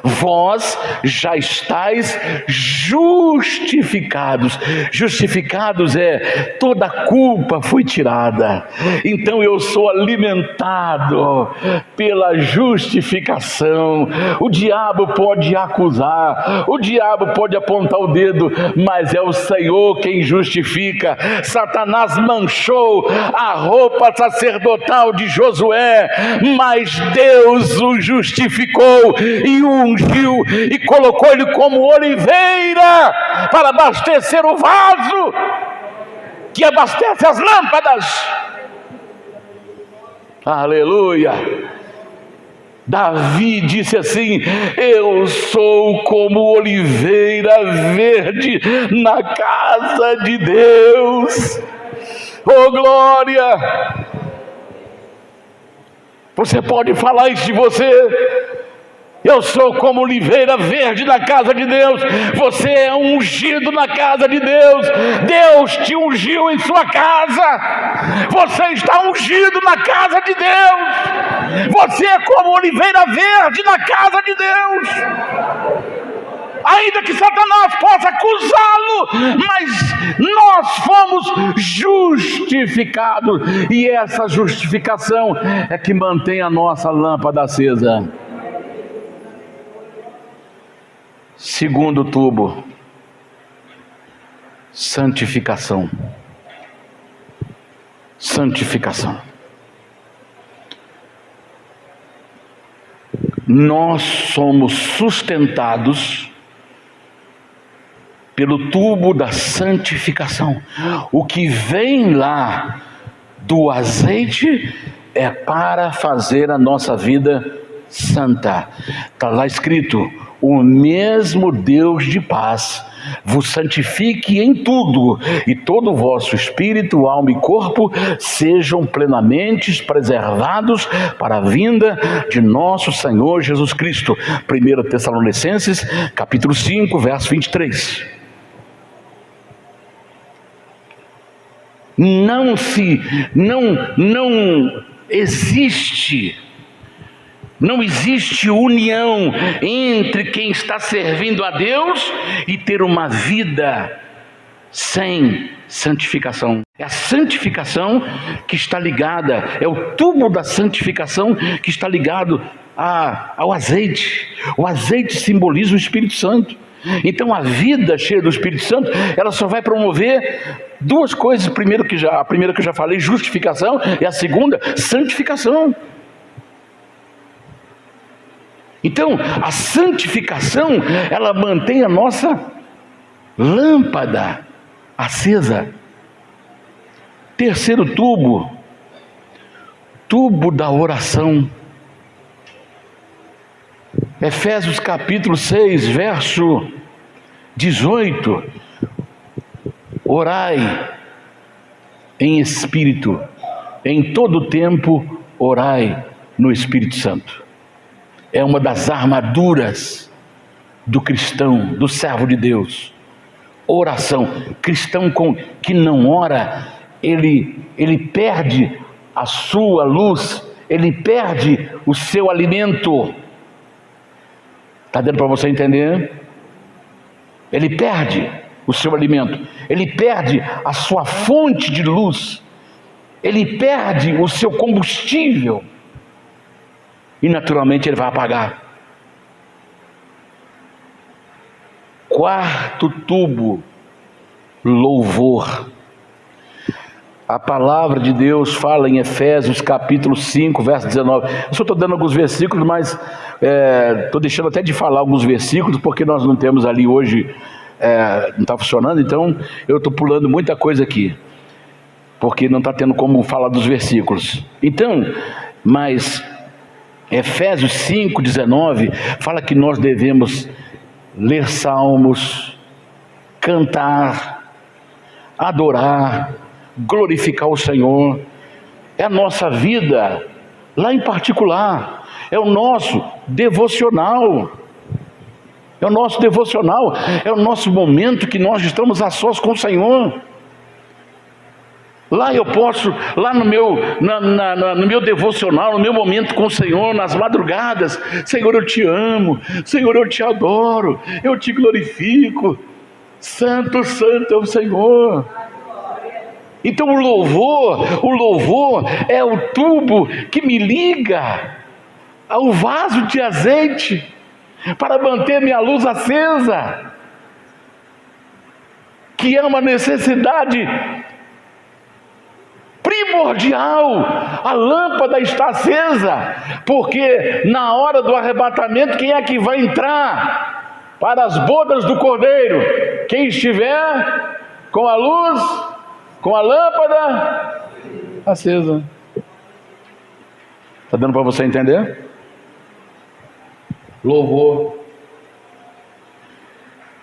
Vós já estáis justificados. Justificados é toda a culpa foi tirada. Então eu sou alimentado pela justificação. O diabo pode acusar, o diabo pode apontar o dedo, mas é o Senhor quem justifica. Satanás manchou a roupa sacerdotal de Josué, mas Deus o justificou e o ungiu e colocou ele como oliveira para abastecer o vaso que abastece as lâmpadas. Aleluia! Davi disse assim: eu sou como oliveira verde na casa de Deus. Oh glória! Você pode falar isso de você? Eu sou como oliveira verde na casa de Deus. Você é ungido na casa de Deus. Deus te ungiu em sua casa. Você está ungido na casa de Deus. Você é como oliveira verde na casa de Deus. Ainda que Satanás possa acusá-lo, mas nós fomos justificados. E essa justificação é que mantém a nossa lâmpada acesa. Segundo tubo, santificação. Santificação. Nós somos sustentados pelo tubo da santificação. O que vem lá do azeite é para fazer a nossa vida santa. Está lá escrito: o mesmo Deus de paz vos santifique em tudo, e todo o vosso espírito, alma e corpo sejam plenamente preservados para a vinda de nosso Senhor Jesus Cristo. 1 Tessalonicenses, capítulo 5, verso 23. Não existe união entre quem está servindo a Deus e ter uma vida sem santificação. É a santificação que está ligada, é o tubo da santificação que está ligado ao azeite. O azeite simboliza o Espírito Santo. Então a vida cheia do Espírito Santo, ela só vai promover duas coisas. A primeira que eu já falei, justificação, e a segunda, santificação. Então, a santificação, ela mantém a nossa lâmpada acesa. Terceiro tubo, tubo da oração. Efésios capítulo 6, verso 18. Orai em espírito, em todo tempo orai no Espírito Santo. É uma das armaduras do cristão, do servo de Deus. Oração. Cristão que não ora, ele perde a sua luz, ele perde o seu alimento. Está dando para você entender? Ele perde o seu alimento, ele perde a sua fonte de luz, ele perde o seu combustível. E naturalmente ele vai apagar. Quarto tubo, louvor. A palavra de Deus fala em Efésios capítulo 5, verso 19. Eu só estou dando alguns versículos, mas estou deixando até de falar alguns versículos, porque nós não temos ali hoje, não está funcionando, então eu estou pulando muita coisa aqui, porque não está tendo como falar dos versículos. Então, mas Efésios 5, 19 fala que nós devemos ler salmos, cantar, adorar, glorificar o Senhor. É a nossa vida lá em particular, é o nosso devocional. É o nosso devocional, é o nosso momento que nós estamos a sós com o Senhor. Lá eu posso, lá no meu devocional, no meu momento com o Senhor, nas madrugadas, Senhor, eu te amo, Senhor, eu te adoro, eu te glorifico, santo, santo é o Senhor. Então o louvor é o tubo que me liga ao vaso de azeite, para manter minha luz acesa, que é uma necessidade primordial. A lâmpada está acesa, porque na hora do arrebatamento, quem é que vai entrar para as bodas do Cordeiro? Quem estiver com a luz, com a lâmpada acesa. Está dando para você entender? Louvor.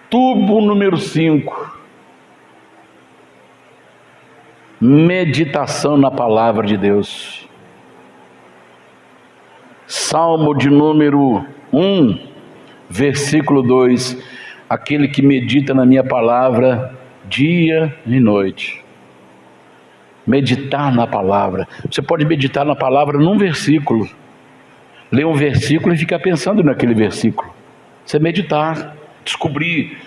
Tubo número 5. Meditação na palavra de Deus. Salmo de número 1, versículo 2. Aquele que medita na minha palavra dia e noite. Meditar na palavra. Você pode meditar na palavra num versículo. Ler um versículo e ficar pensando naquele versículo. Você meditar, descobrir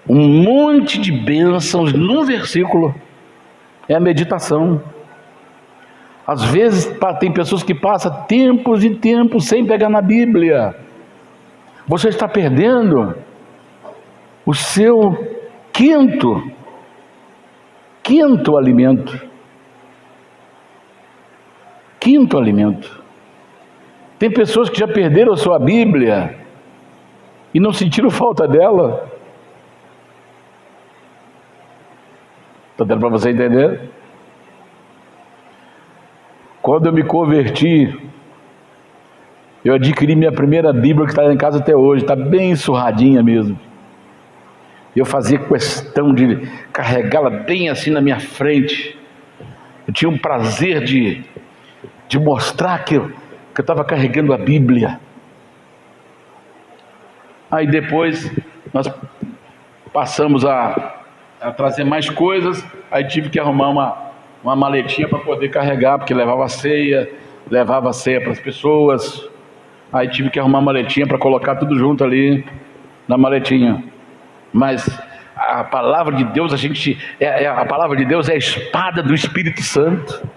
um monte de bênçãos num versículo. É a meditação. Às vezes tem pessoas que passam tempos e tempos sem pegar na Bíblia. Você está perdendo o seu quinto alimento. Quinto alimento. Tem pessoas que já perderam a sua Bíblia e não sentiram falta dela. Está dando para você entender? Quando eu me converti, eu adquiri minha primeira Bíblia, que está em casa até hoje, está bem surradinha mesmo. Eu fazia questão de carregá-la bem assim na minha frente. Eu tinha um prazer de mostrar que eu estava carregando a Bíblia. Aí depois nós passamos a trazer mais coisas. Aí tive que arrumar uma maletinha para poder carregar, porque levava ceia para as pessoas. Aí tive que arrumar uma maletinha para colocar tudo junto ali na maletinha. Mas a palavra de Deus, a palavra de Deus é a espada do Espírito Santo.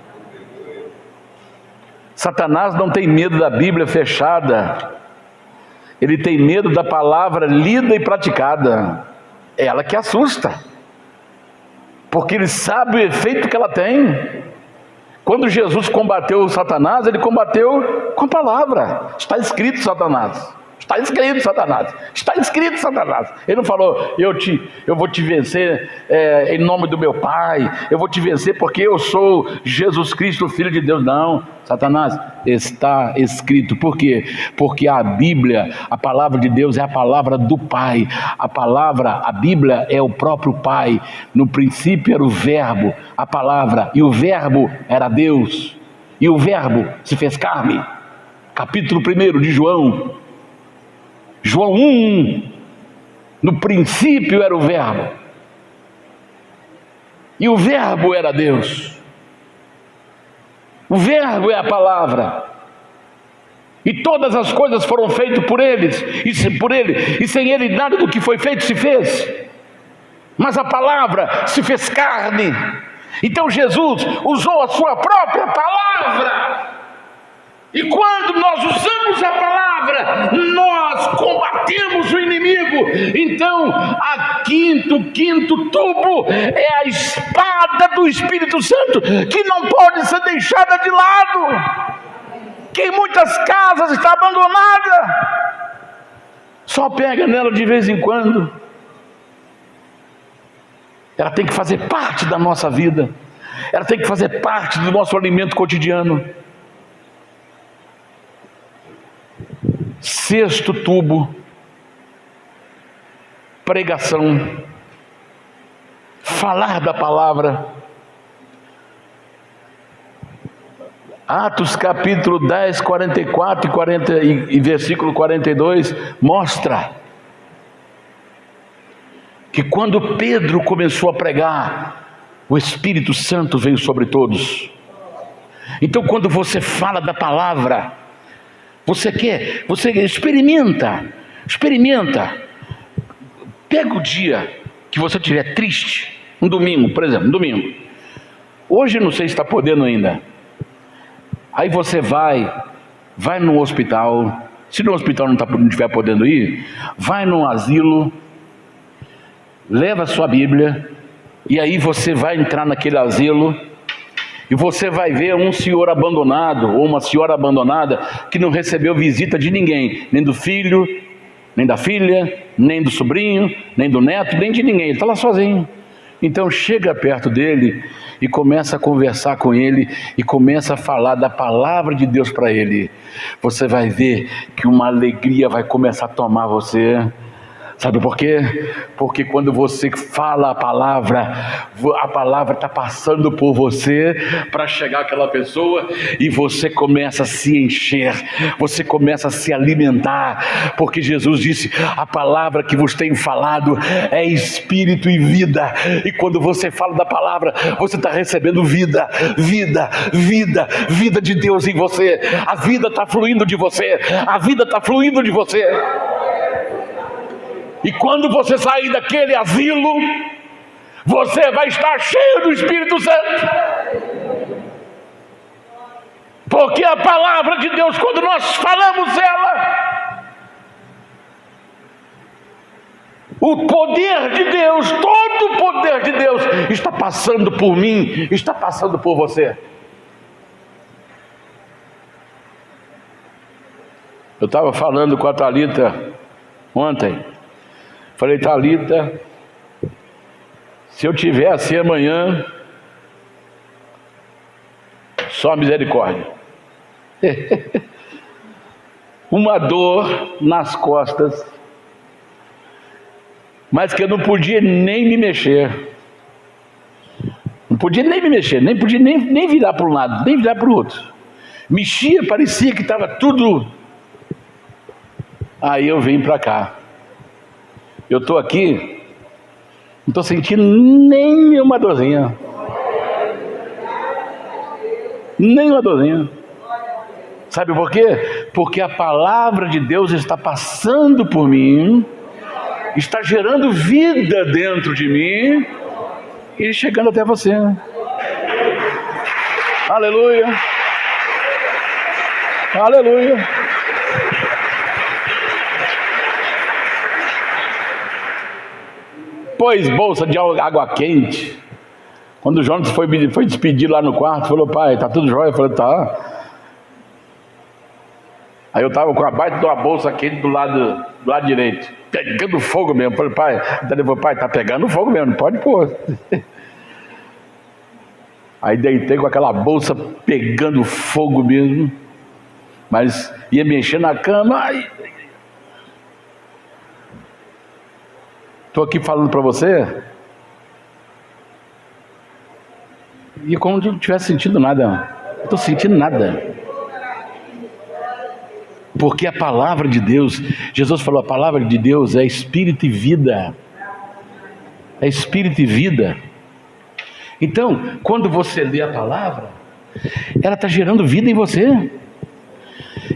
Satanás não tem medo da Bíblia fechada. Ele tem medo da palavra lida e praticada. É ela que assusta, porque ele sabe o efeito que ela tem. Quando Jesus combateu o Satanás, ele combateu com a palavra. Está escrito, Satanás. Está escrito, Satanás. Está escrito, Satanás. Ele não falou, eu vou te vencer em nome do meu Pai. Eu vou te vencer porque eu sou Jesus Cristo, Filho de Deus. Não, Satanás, está escrito. Por quê? Porque a Bíblia, a palavra de Deus é a palavra do Pai. A Bíblia é o próprio Pai. No princípio era o Verbo, a palavra. E o Verbo era Deus. E o Verbo se fez carne. Capítulo 1 de João. João 1, no princípio era o Verbo, e o Verbo era Deus. O Verbo é a palavra, e todas as coisas foram feitas por ele, e sem ele nada do que foi feito se fez. Mas a palavra se fez carne. Então Jesus usou a sua própria palavra. E quando nós usamos a palavra, nós combatemos o inimigo. Então, o quinto tubo é a espada do Espírito Santo, que não pode ser deixada de lado, que em muitas casas está abandonada. Só pega nela de vez em quando. Ela tem que fazer parte da nossa vida. Ela tem que fazer parte do nosso alimento cotidiano. Sexto tubo, pregação, falar da palavra. Atos capítulo 10, 44 e versículo 42 mostra que quando Pedro começou a pregar, o Espírito Santo veio sobre todos. Então quando você fala da palavra, você experimenta, pega o dia que você estiver triste, um domingo, por exemplo, hoje não sei se está podendo ainda, aí você vai no hospital, se no hospital não estiver podendo ir, vai num asilo, leva a sua Bíblia, e aí você vai entrar naquele asilo, E você vai ver um senhor abandonado ou uma senhora abandonada que não recebeu visita de ninguém, nem do filho, nem da filha, nem do sobrinho, nem do neto, nem de ninguém. Ele está lá sozinho. Então chega perto dele e começa a conversar com ele e começa a falar da palavra de Deus para ele. Você vai ver que uma alegria vai começar a tomar você. Sabe por quê? Porque quando você fala a palavra está passando por você para chegar àquela pessoa e você começa a se encher, você começa a se alimentar, porque Jesus disse: a palavra que vos tenho falado é espírito e vida. E quando você fala da palavra, você está recebendo vida, vida, vida, vida de Deus em você. A vida está fluindo de você, a vida está fluindo de você. E quando você sair daquele asilo, você vai estar cheio do Espírito Santo. Porque a palavra de Deus, quando nós falamos ela, o poder de Deus, todo o poder de Deus está passando por mim, está passando por você. Eu estava falando com a Thalita ontem. Falei: Thalita, se eu tiver assim amanhã, só misericórdia. Uma dor nas costas, mas que eu não podia nem me mexer. Não podia nem me mexer, nem podia nem virar para um lado, nem virar para o outro. Mexia, parecia que estava tudo. Aí eu vim para cá. Eu estou aqui, não estou sentindo nenhuma dorzinha. Nenhuma dorzinha. Sabe por quê? Porque a palavra de Deus está passando por mim, está gerando vida dentro de mim e chegando até você. Aleluia. Aleluia. Pôs bolsa de água quente. Quando o Jonas foi despedir lá no quarto, falou: pai, tá tudo jóia? Eu falei: tá. Aí eu estava com a baita de uma bolsa quente do lado direito, pegando fogo mesmo. Eu falei: pai, tá pegando fogo mesmo, não pode pôr. Aí deitei com aquela bolsa pegando fogo mesmo, mas ia mexer na cama. Estou aqui falando para você, e como se eu não tivesse sentido nada. Não estou sentindo nada. Porque a palavra de Deus, Jesus falou: a palavra de Deus é espírito e vida. É espírito e vida. Então, quando você lê a palavra, ela está gerando vida em você.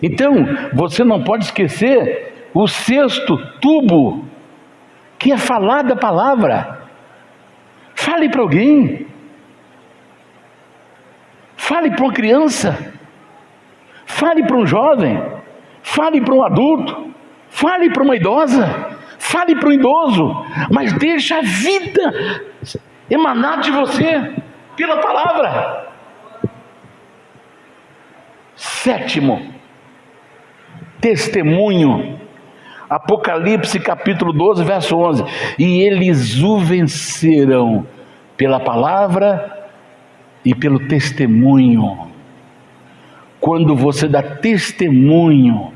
Então, você não pode esquecer o sexto tubo, que é falar da palavra. Fale para alguém. Fale para uma criança. Fale para um jovem. Fale para um adulto. Fale para uma idosa. Fale para um idoso. Mas deixa a vida emanar de você pela palavra. Sétimo, testemunho. Apocalipse capítulo 12, verso 11. E eles o vencerão pela palavra e pelo testemunho. Quando você dá testemunho,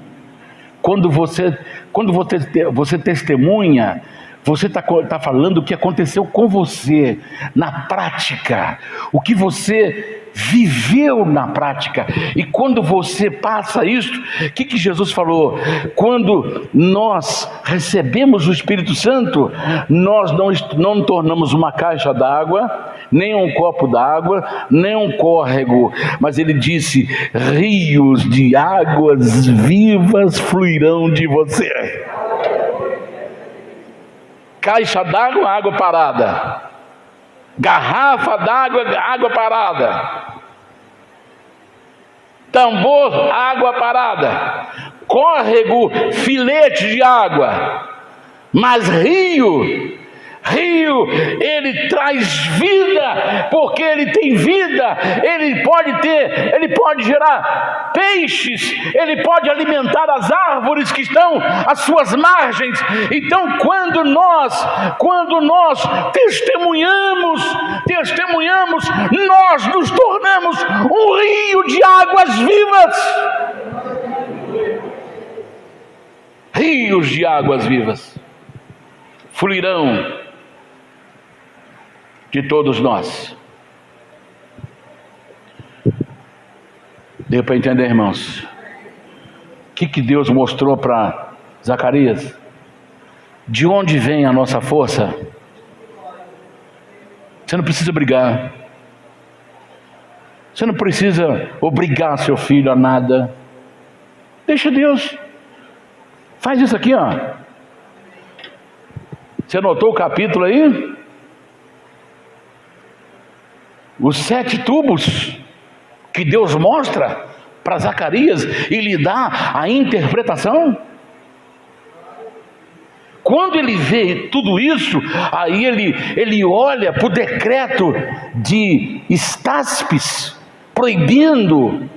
quando você testemunha, você está falando o que aconteceu com você na prática, o que você viveu na prática. E quando você passa isso, o que Jesus falou? Quando nós recebemos o Espírito Santo, nós não tornamos uma caixa d'água, nem um copo d'água, nem um córrego, mas ele disse: rios de águas vivas fluirão de você. Caixa d'água, água parada. Garrafa d'água, água parada. Tambor, água parada. Córrego, filete de água. Mas rio Rio, ele traz vida, porque ele tem vida. Ele pode gerar peixes, ele pode alimentar as árvores que estão às suas margens. Então, quando nós testemunhamos, nós nos tornamos um rio de águas vivas. Rios de águas vivas fluirão de todos nós. Deu para entender, irmãos? O que Deus mostrou para Zacarias? De onde vem a nossa força? Você não precisa brigar. Você não precisa obrigar seu filho a nada. Deixa Deus. Faz isso aqui, ó. Você anotou o capítulo aí? Os 7 tubos que Deus mostra para Zacarias e lhe dá a interpretação. Quando ele vê tudo isso, aí ele olha para o decreto de Estáspis, proibindo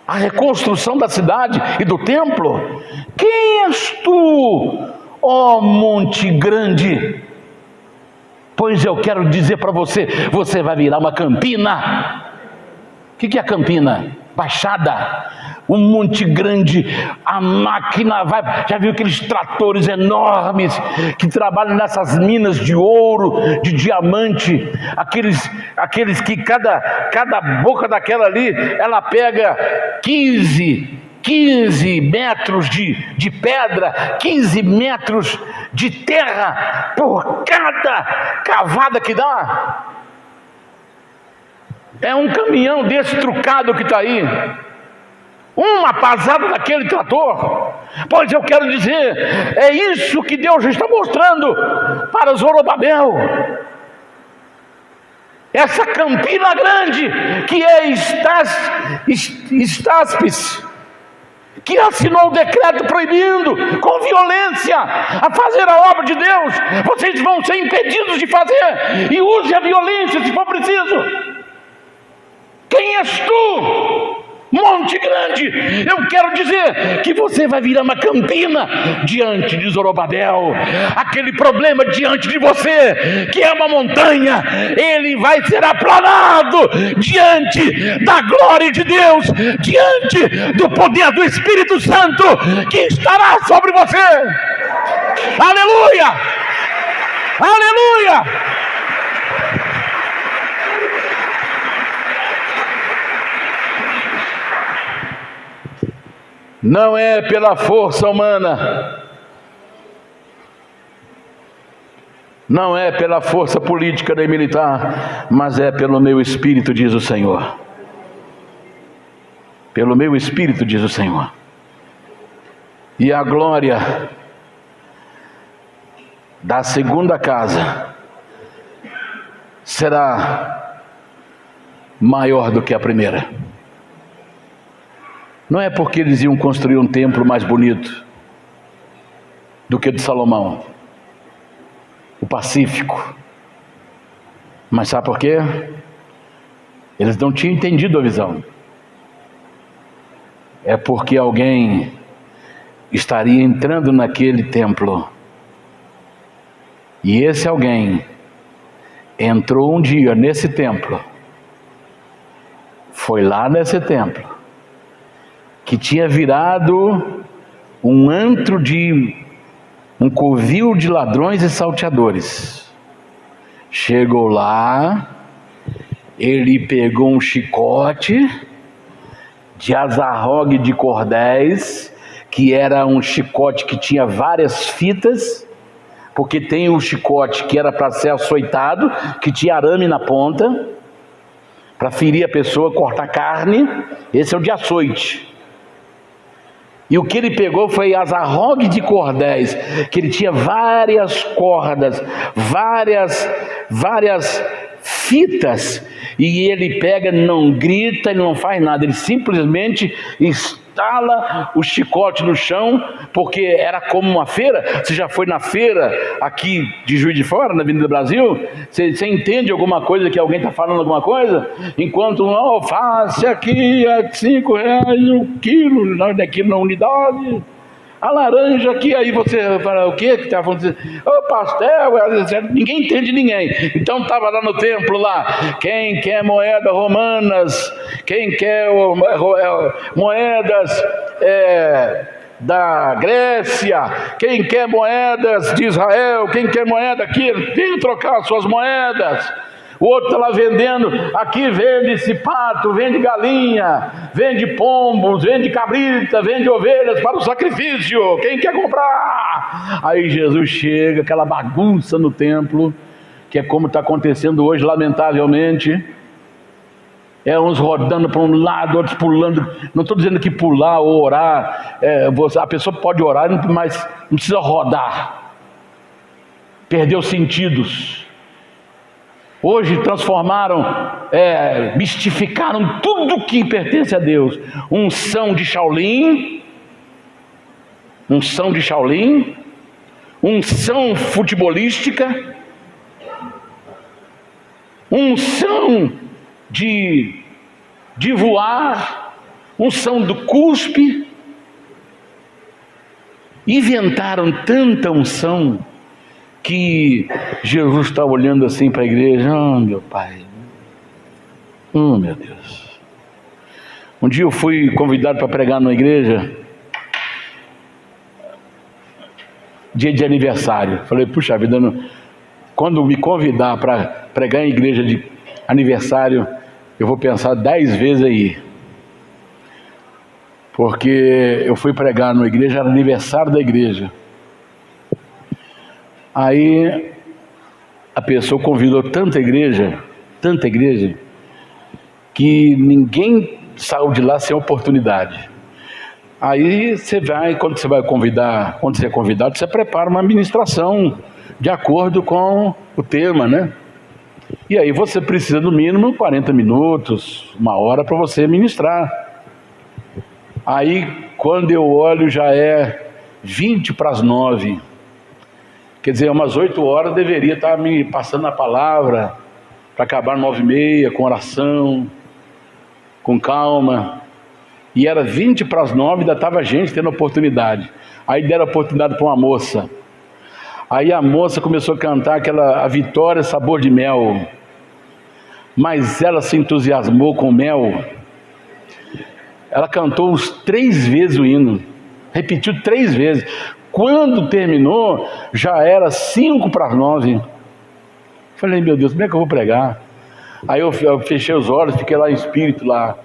a reconstrução da cidade e do templo. Quem és tu, ó monte grande? Pois eu quero dizer para você, você vai virar uma campina. O que é campina? Baixada. Um monte grande, a máquina vai. Já viu aqueles tratores enormes que trabalham nessas minas de ouro, de diamante, aqueles que cada boca daquela ali, ela pega 15 metros de pedra, 15 metros de terra por cada cavada que dá. É um caminhão desse trucado que está aí, uma pasada daquele trator. Pois eu quero dizer, é isso que Deus está mostrando para Zorobabel. Essa campina grande que é Estáspis, que assinou o decreto proibindo com violência a fazer a obra de Deus. Vocês vão ser impedidos de fazer, e use a violência se for preciso. Quem és tu, monte grande? Eu quero dizer que você vai virar uma campina diante de Zorobabel. Aquele problema diante de você, que é uma montanha, ele vai ser aplanado diante da glória de Deus, diante do poder do Espírito Santo que estará sobre você. Aleluia! Aleluia! Não é pela força humana, não é pela força política nem militar, mas é pelo meu Espírito, diz o Senhor. Pelo meu Espírito, diz o Senhor. E a glória da segunda casa será maior do que a primeira. Não é porque eles iam construir um templo mais bonito do que o de Salomão, o Pacífico. Mas sabe por quê? Eles não tinham entendido a visão. É porque alguém estaria entrando naquele templo. E esse alguém entrou um dia nesse templo. Foi lá nesse templo, que tinha virado um antro um covil de ladrões e salteadores. Chegou lá, ele pegou um chicote de azarrogue de cordéis, que era um chicote que tinha várias fitas, porque tem o chicote que era para ser açoitado, que tinha arame na ponta, para ferir a pessoa, cortar carne. Esse é o de açoite. E o que ele pegou foi azarrogue de cordéis, que ele tinha várias cordas, várias fitas, e ele pega, não grita, ele não faz nada, ele simplesmente estala o chicote no chão, porque era como uma feira. Você já foi na feira aqui de Juiz de Fora, na Avenida Brasil? Você entende alguma coisa que alguém está falando alguma coisa? Enquanto um alface aqui é R$5 o quilo, não é quilo na unidade. A laranja aqui, aí você fala, o que está acontecendo? O pastel, ninguém entende ninguém. Então estava lá no templo, lá, quem quer moedas romanas, quem quer moedas da Grécia, quem quer moedas de Israel, quem quer moeda aqui, vem trocar suas moedas. O outro está lá vendendo, aqui vende-se pato, vende galinha, vende pombos, vende cabrita, vende ovelhas para o sacrifício, quem quer comprar? Aí Jesus chega, aquela bagunça no templo, que é como está acontecendo hoje, lamentavelmente, uns rodando para um lado, outros pulando. Não estou dizendo que pular ou orar, a pessoa pode orar, mas não precisa rodar, perdeu os sentidos. Hoje transformaram, mistificaram tudo que pertence a Deus. Unção de Shaolin, unção futebolística, unção de voar, unção do cuspe. Inventaram tanta unção que Jesus está olhando assim para a igreja. Oh, meu Pai, oh, meu Deus. Um dia eu fui convidado para pregar numa igreja, dia de aniversário. Falei, puxa vida, quando me convidar para pregar em igreja de aniversário, eu vou pensar 10 vezes aí, porque eu fui pregar numa igreja, era aniversário da igreja. Aí a pessoa convidou tanta igreja, que ninguém saiu de lá sem oportunidade. Aí você vai, quando você é convidado, você prepara uma ministração de acordo com o tema, né? E aí você precisa no mínimo 40 minutos, 1 hora para você ministrar. Aí quando eu olho já é 20:09. Quer dizer, umas 8 horas deveria estar me passando a palavra, para acabar 9:30, com oração, com calma. E era 20:09, ainda estava gente tendo oportunidade. Aí deram oportunidade para uma moça. Aí a moça começou a cantar a Vitória Sabor de Mel. Mas ela se entusiasmou com o mel. Ela cantou 3 vezes o hino. Repetiu 3 vezes. Quando terminou, já era 8:55. Falei, meu Deus, como é que eu vou pregar? Aí eu fechei os olhos, fiquei lá em espírito lá.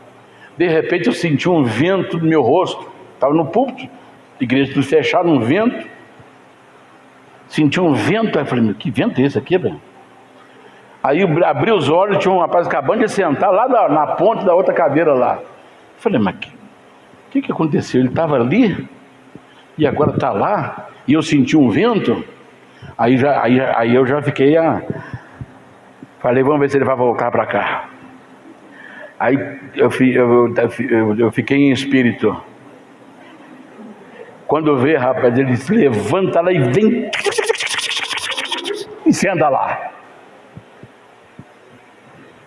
De repente eu senti um vento no meu rosto. Estava no púlpito, igreja tudo fechada, um vento. Senti um vento, aí falei, meu, que vento é esse aqui, velho? Aí eu abri os olhos, tinha um rapaz acabando de sentar lá na ponta da outra cadeira lá. Falei, mas o que aconteceu? Ele estava ali e agora está lá, e eu senti um vento. Aí eu já fiquei, falei, vamos ver se ele vai voltar para cá. Aí eu fiquei em espírito. Quando eu vi, rapaz, ele se levanta lá e vem e senta lá.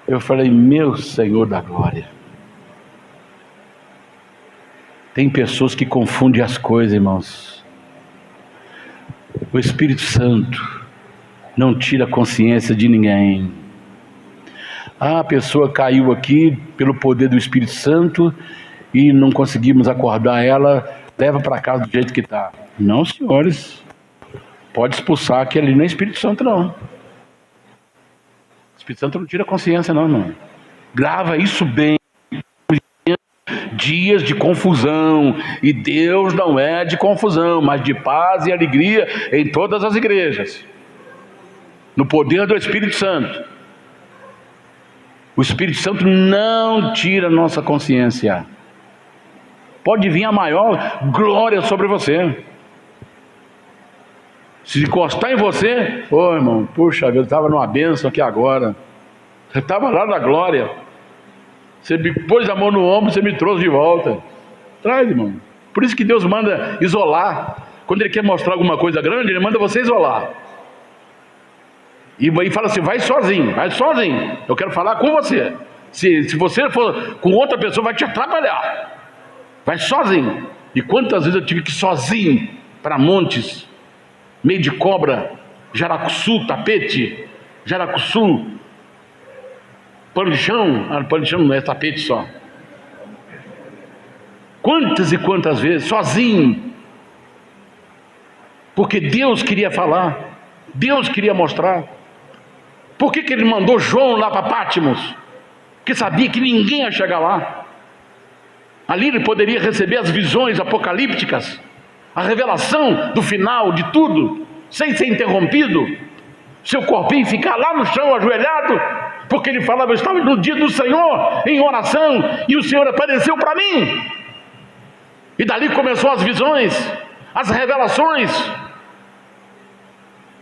Eu falei, meu Senhor da glória. Tem pessoas que confundem as coisas, irmãos. O Espírito Santo não tira a consciência de ninguém. A pessoa caiu aqui pelo poder do Espírito Santo e não conseguimos acordar ela, leva para casa do jeito que está. Não, senhores, pode expulsar, que ali não é Espírito Santo, não. O Espírito Santo não tira a consciência, não, irmão. Grava isso bem. Dias de confusão, e Deus não é de confusão, mas de paz e alegria em todas as igrejas, no poder do Espírito Santo. O Espírito Santo não tira a nossa consciência. Pode vir a maior glória sobre você, se encostar em você, irmão, puxa vida, eu estava numa bênção aqui agora, eu estava lá na glória. Você me pôs a mão no ombro, você me trouxe de volta. Traz, irmão. Por isso que Deus manda isolar. Quando Ele quer mostrar alguma coisa grande, Ele manda você isolar. E fala assim, vai sozinho. Eu quero falar com você. Se você for com outra pessoa, vai te atrapalhar. Vai sozinho. E quantas vezes eu tive que ir sozinho para montes, meio de cobra, jaracuçu, tapete, jaracuçu, pano de chão. Pano de chão não é tapete só. Quantas e quantas vezes, sozinho. Porque Deus queria falar, Deus queria mostrar. Por que Ele mandou João lá para Pátimos? Porque sabia que ninguém ia chegar lá. Ali ele poderia receber as visões apocalípticas, a revelação do final de tudo, sem ser interrompido. Seu corpinho ficar lá no chão ajoelhado, porque ele falava, eu estava no dia do Senhor em oração e o Senhor apareceu para mim. E dali começou as visões, as revelações.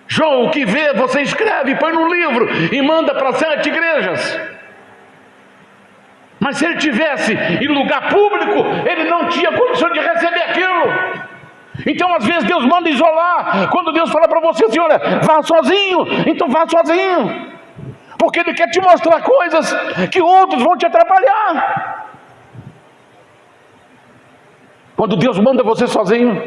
João, o que vê, você escreve, põe num livro e manda para 7 igrejas. Mas se ele tivesse em lugar público, ele não tinha condição de receber aquilo. Então às vezes Deus manda isolar. Quando Deus fala para você assim, olha, vá sozinho, então vá sozinho. Porque Ele quer te mostrar coisas que outros vão te atrapalhar. Quando Deus manda você sozinho,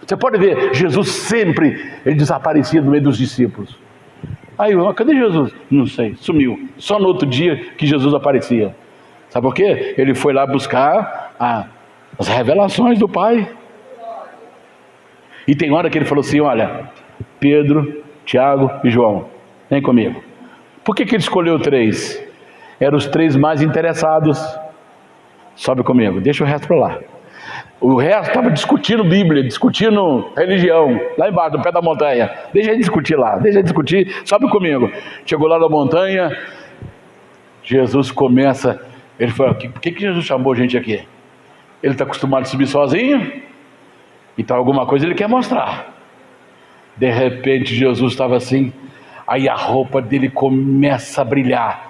você pode ver, Jesus sempre, Ele desaparecia no meio dos discípulos. Aí, cadê Jesus? Não sei, sumiu. Só no outro dia que Jesus aparecia. Sabe por quê? Ele foi lá buscar as revelações do Pai. E tem hora que Ele falou assim, olha, Pedro, Tiago e João, vem comigo. Por que Ele escolheu 3? Eram os 3 mais interessados. Sobe comigo, deixa o resto para lá. O resto estava discutindo Bíblia, discutindo religião, lá embaixo, no pé da montanha. Deixa ele discutir lá, deixa ele discutir, sobe comigo. Chegou lá na montanha, Jesus começa, ele falou, por que Jesus chamou a gente aqui? Ele está acostumado a subir sozinho, então alguma coisa Ele quer mostrar. De repente Jesus estava assim, aí a roupa dele começa a brilhar.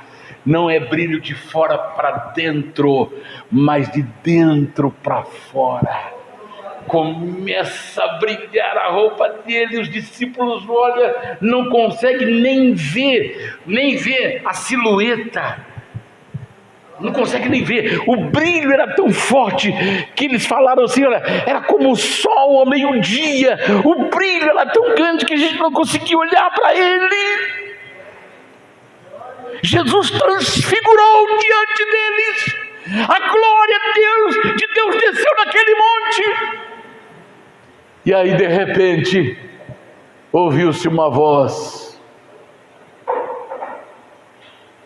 Não é brilho de fora para dentro, mas de dentro para fora. Começa a brilhar a roupa dele, os discípulos, olha, não conseguem nem ver a silhueta. Não consegue nem ver. O brilho era tão forte que eles falaram assim, olha, era como o sol ao meio-dia. O brilho era tão grande que a gente não conseguia olhar para Ele. Jesus transfigurou diante deles. A glória de Deus desceu naquele monte. E aí de repente ouviu-se uma voz.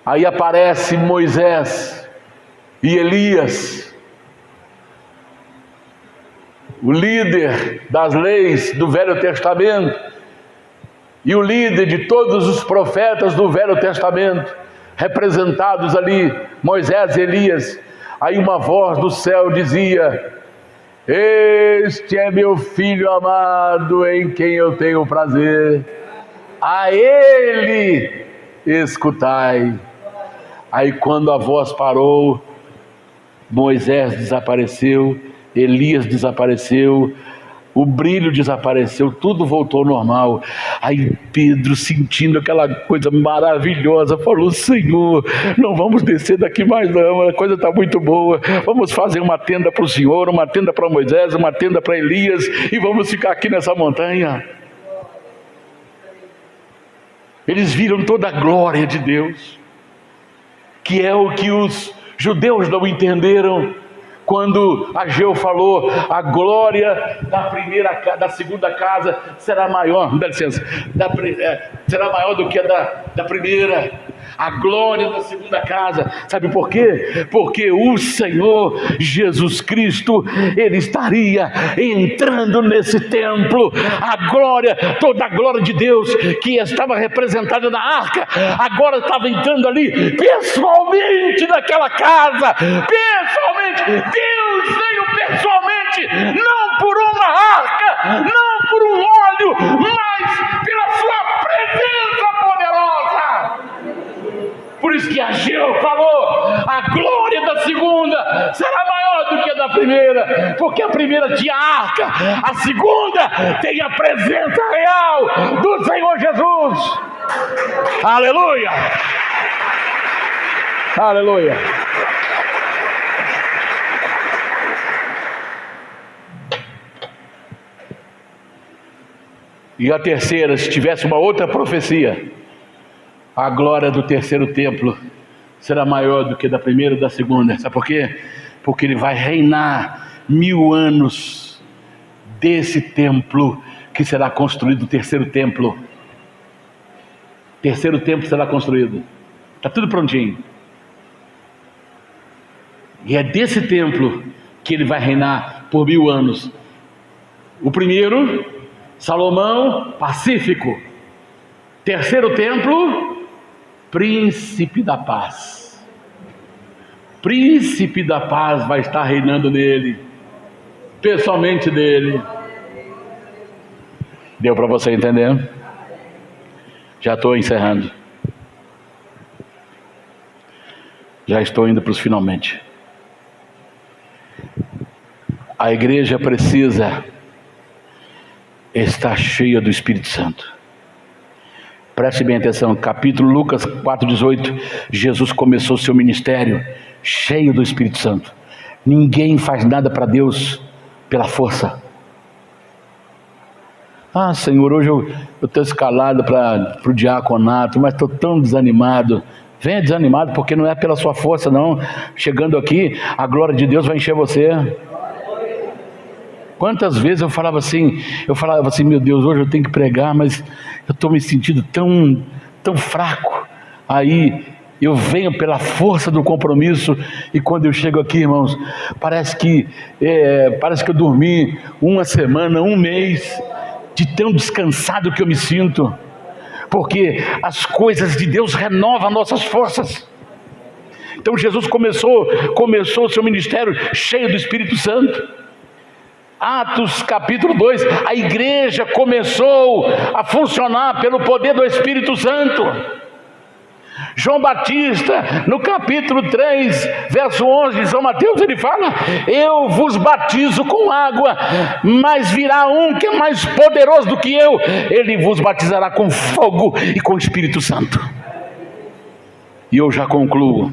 Aí aparece Moisés e Elias, o líder das leis do Velho Testamento e o líder de todos os profetas do Velho Testamento, representados ali, Moisés e Elias. Aí uma voz do céu dizia, este é meu filho amado, em quem eu tenho prazer, a Ele escutai. Aí quando a voz parou, Moisés desapareceu, Elias desapareceu, o brilho desapareceu, tudo voltou ao normal. Aí Pedro, sentindo aquela coisa maravilhosa, falou, Senhor, não vamos descer daqui mais não, a coisa está muito boa, vamos fazer uma tenda para o Senhor, uma tenda para Moisés, uma tenda para Elias, e vamos ficar aqui nessa montanha. Eles viram toda a glória de Deus, que é o que os judeus não entenderam. Quando Ageu falou, a glória da segunda casa será maior, dá licença, será maior do que a da primeira. A glória da segunda casa, sabe por quê? Porque o Senhor Jesus Cristo, Ele estaria entrando nesse templo. A glória, toda a glória de Deus que estava representada na arca, agora estava entrando ali pessoalmente naquela casa, pessoalmente. Deus veio pessoalmente, não por uma arca, não por um óleo, mas pela sua presença poderosa. Por Por isso que Ageu falou: a glória da segunda será maior do que a da primeira, porque a primeira tinha arca, a segunda tem a presença real do Senhor Jesus. Aleluia! Aleluia! E a terceira, se tivesse uma outra profecia, a glória do terceiro templo será maior do que da primeira e da segunda. Sabe por quê? Porque ele vai reinar 1000 anos desse templo que será construído, o terceiro templo. Terceiro templo será construído. Está tudo prontinho. E é desse templo que ele vai reinar por 1000 anos. O primeiro, Salomão, pacífico. Terceiro templo, príncipe da paz. Príncipe da paz vai estar reinando nele, pessoalmente dele. Deu para você entender? Já estou encerrando. Já estou indo para os finalmente. A igreja precisa estar cheia do Espírito Santo. Preste bem atenção, capítulo Lucas 4,18. Jesus começou seu ministério cheio do Espírito Santo. Ninguém faz nada para Deus pela força. Ah, Senhor, hoje eu estou escalado para o diaconato, mas estou tão desanimado. Venha desanimado, porque não é pela sua força não. Chegando aqui, a glória de Deus vai encher você. Quantas vezes eu falava assim, meu Deus, hoje eu tenho que pregar, mas eu estou me sentindo tão fraco. Aí eu venho pela força do compromisso, e quando eu chego aqui, irmãos, parece que eu dormi uma semana, um mês, de tão descansado que eu me sinto, porque as coisas de Deus renovam nossas forças. Então Jesus começou o seu ministério cheio do Espírito Santo. Atos capítulo 2, a igreja começou a funcionar pelo poder do Espírito Santo. João Batista, no capítulo 3, verso 11 de São Mateus, ele fala: eu vos batizo com água, mas virá um que é mais poderoso do que eu, ele vos batizará com fogo e com o Espírito Santo. E eu já concluo.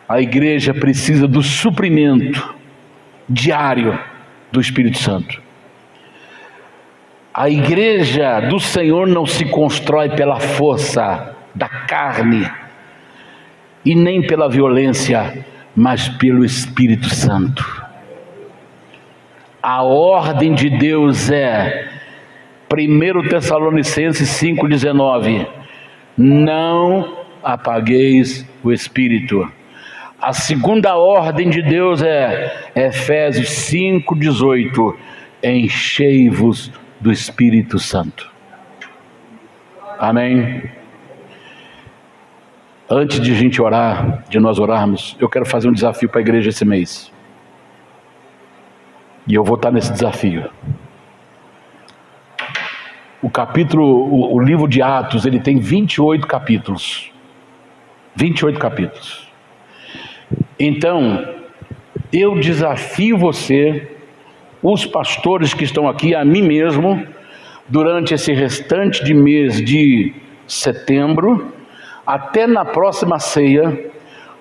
A igreja precisa do suprimento diário do Espírito Santo. A igreja do Senhor não se constrói pela força da carne e nem pela violência, mas pelo Espírito Santo. A ordem de Deus é 1 Tessalonicenses 5,19: não apagueis o Espírito. A segunda ordem de Deus é Efésios 5,18: enchei-vos do Espírito Santo. Amém? Antes de a gente orar, de nós orarmos, eu quero fazer um desafio para a igreja esse mês. E eu vou estar nesse desafio. O livro de Atos, ele tem 28 capítulos. 28 capítulos. Então, eu desafio você, os pastores que estão aqui, a mim mesmo, durante esse restante de mês de setembro, até na próxima ceia,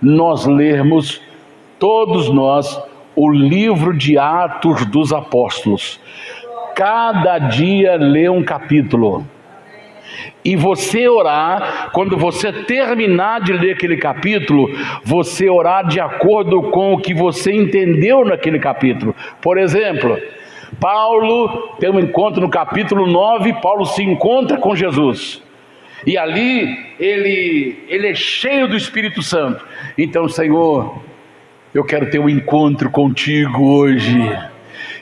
nós lermos, todos nós, o livro de Atos dos Apóstolos. Cada dia lê um capítulo. E você orar, quando você terminar de ler aquele capítulo, você orar de acordo com o que você entendeu naquele capítulo. Por exemplo, Paulo tem um encontro no capítulo 9, Paulo se encontra com Jesus. E ali ele é cheio do Espírito Santo. Então, Senhor, eu quero ter um encontro contigo hoje.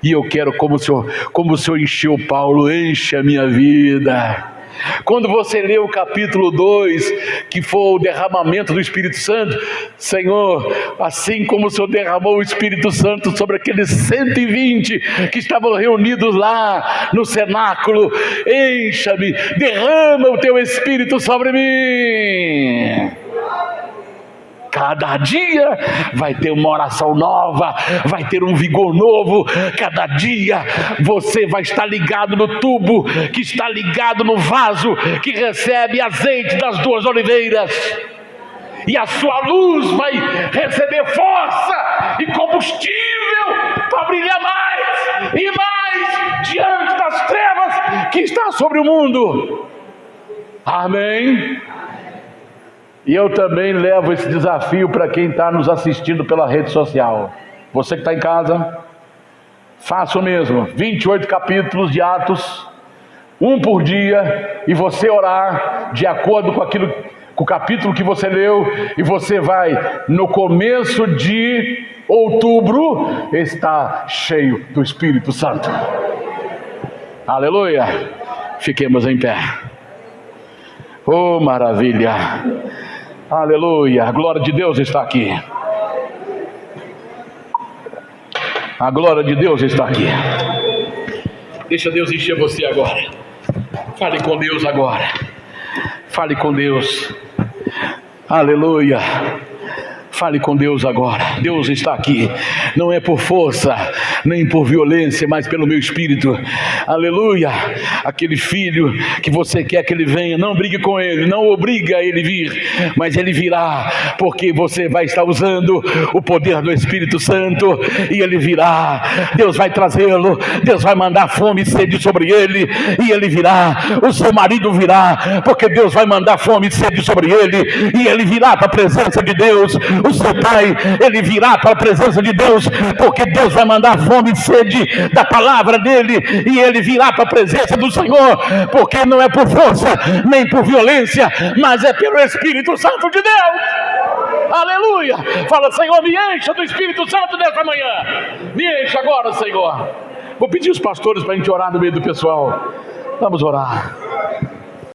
E eu quero, como o Senhor encheu Paulo, enche a minha vida. Quando você lê o capítulo 2, que foi o derramamento do Espírito Santo, Senhor, assim como o Senhor derramou o Espírito Santo sobre aqueles 120 que estavam reunidos lá no cenáculo, encha-me, derrama o teu Espírito sobre mim. Cada dia vai ter uma oração nova, vai ter um vigor novo. Cada dia você vai estar ligado no tubo, que está ligado no vaso, que recebe azeite das duas oliveiras. E a sua luz vai receber força e combustível para brilhar mais e mais diante das trevas que está sobre o mundo. Amém? E eu também levo esse desafio para quem está nos assistindo pela rede social. Você que está em casa, faça o mesmo. 28 capítulos de Atos, um por dia, e você orar de acordo com o capítulo que você leu, e você vai, no começo de outubro, estar cheio do Espírito Santo. Aleluia! Fiquemos em pé. Oh, maravilha! Aleluia, a glória de Deus está aqui. A glória de Deus está aqui. Deixa Deus encher você agora. Fale com Deus agora. Fale com Deus. Aleluia. Fale com Deus agora. Deus está aqui. Não é por força, nem por violência, mas pelo meu Espírito. Aleluia. Aquele filho que você quer que ele venha, não brigue com ele, não obriga ele vir, mas ele virá, porque você vai estar usando o poder do Espírito Santo, e ele virá. Deus vai trazê-lo, Deus vai mandar fome e sede sobre ele, e ele virá. O seu marido virá, porque Deus vai mandar fome e sede sobre ele, e ele virá para a presença de Deus. O seu pai, ele virá para a presença de Deus, porque Deus vai mandar fome e sede da palavra dele, e ele virá para a presença do Senhor, porque não é por força, nem por violência, mas é pelo Espírito Santo de Deus. Aleluia. Fala: Senhor, me encha do Espírito Santo nesta manhã. Me encha agora, Senhor. Vou pedir os pastores para a gente orar no meio do pessoal. Vamos orar.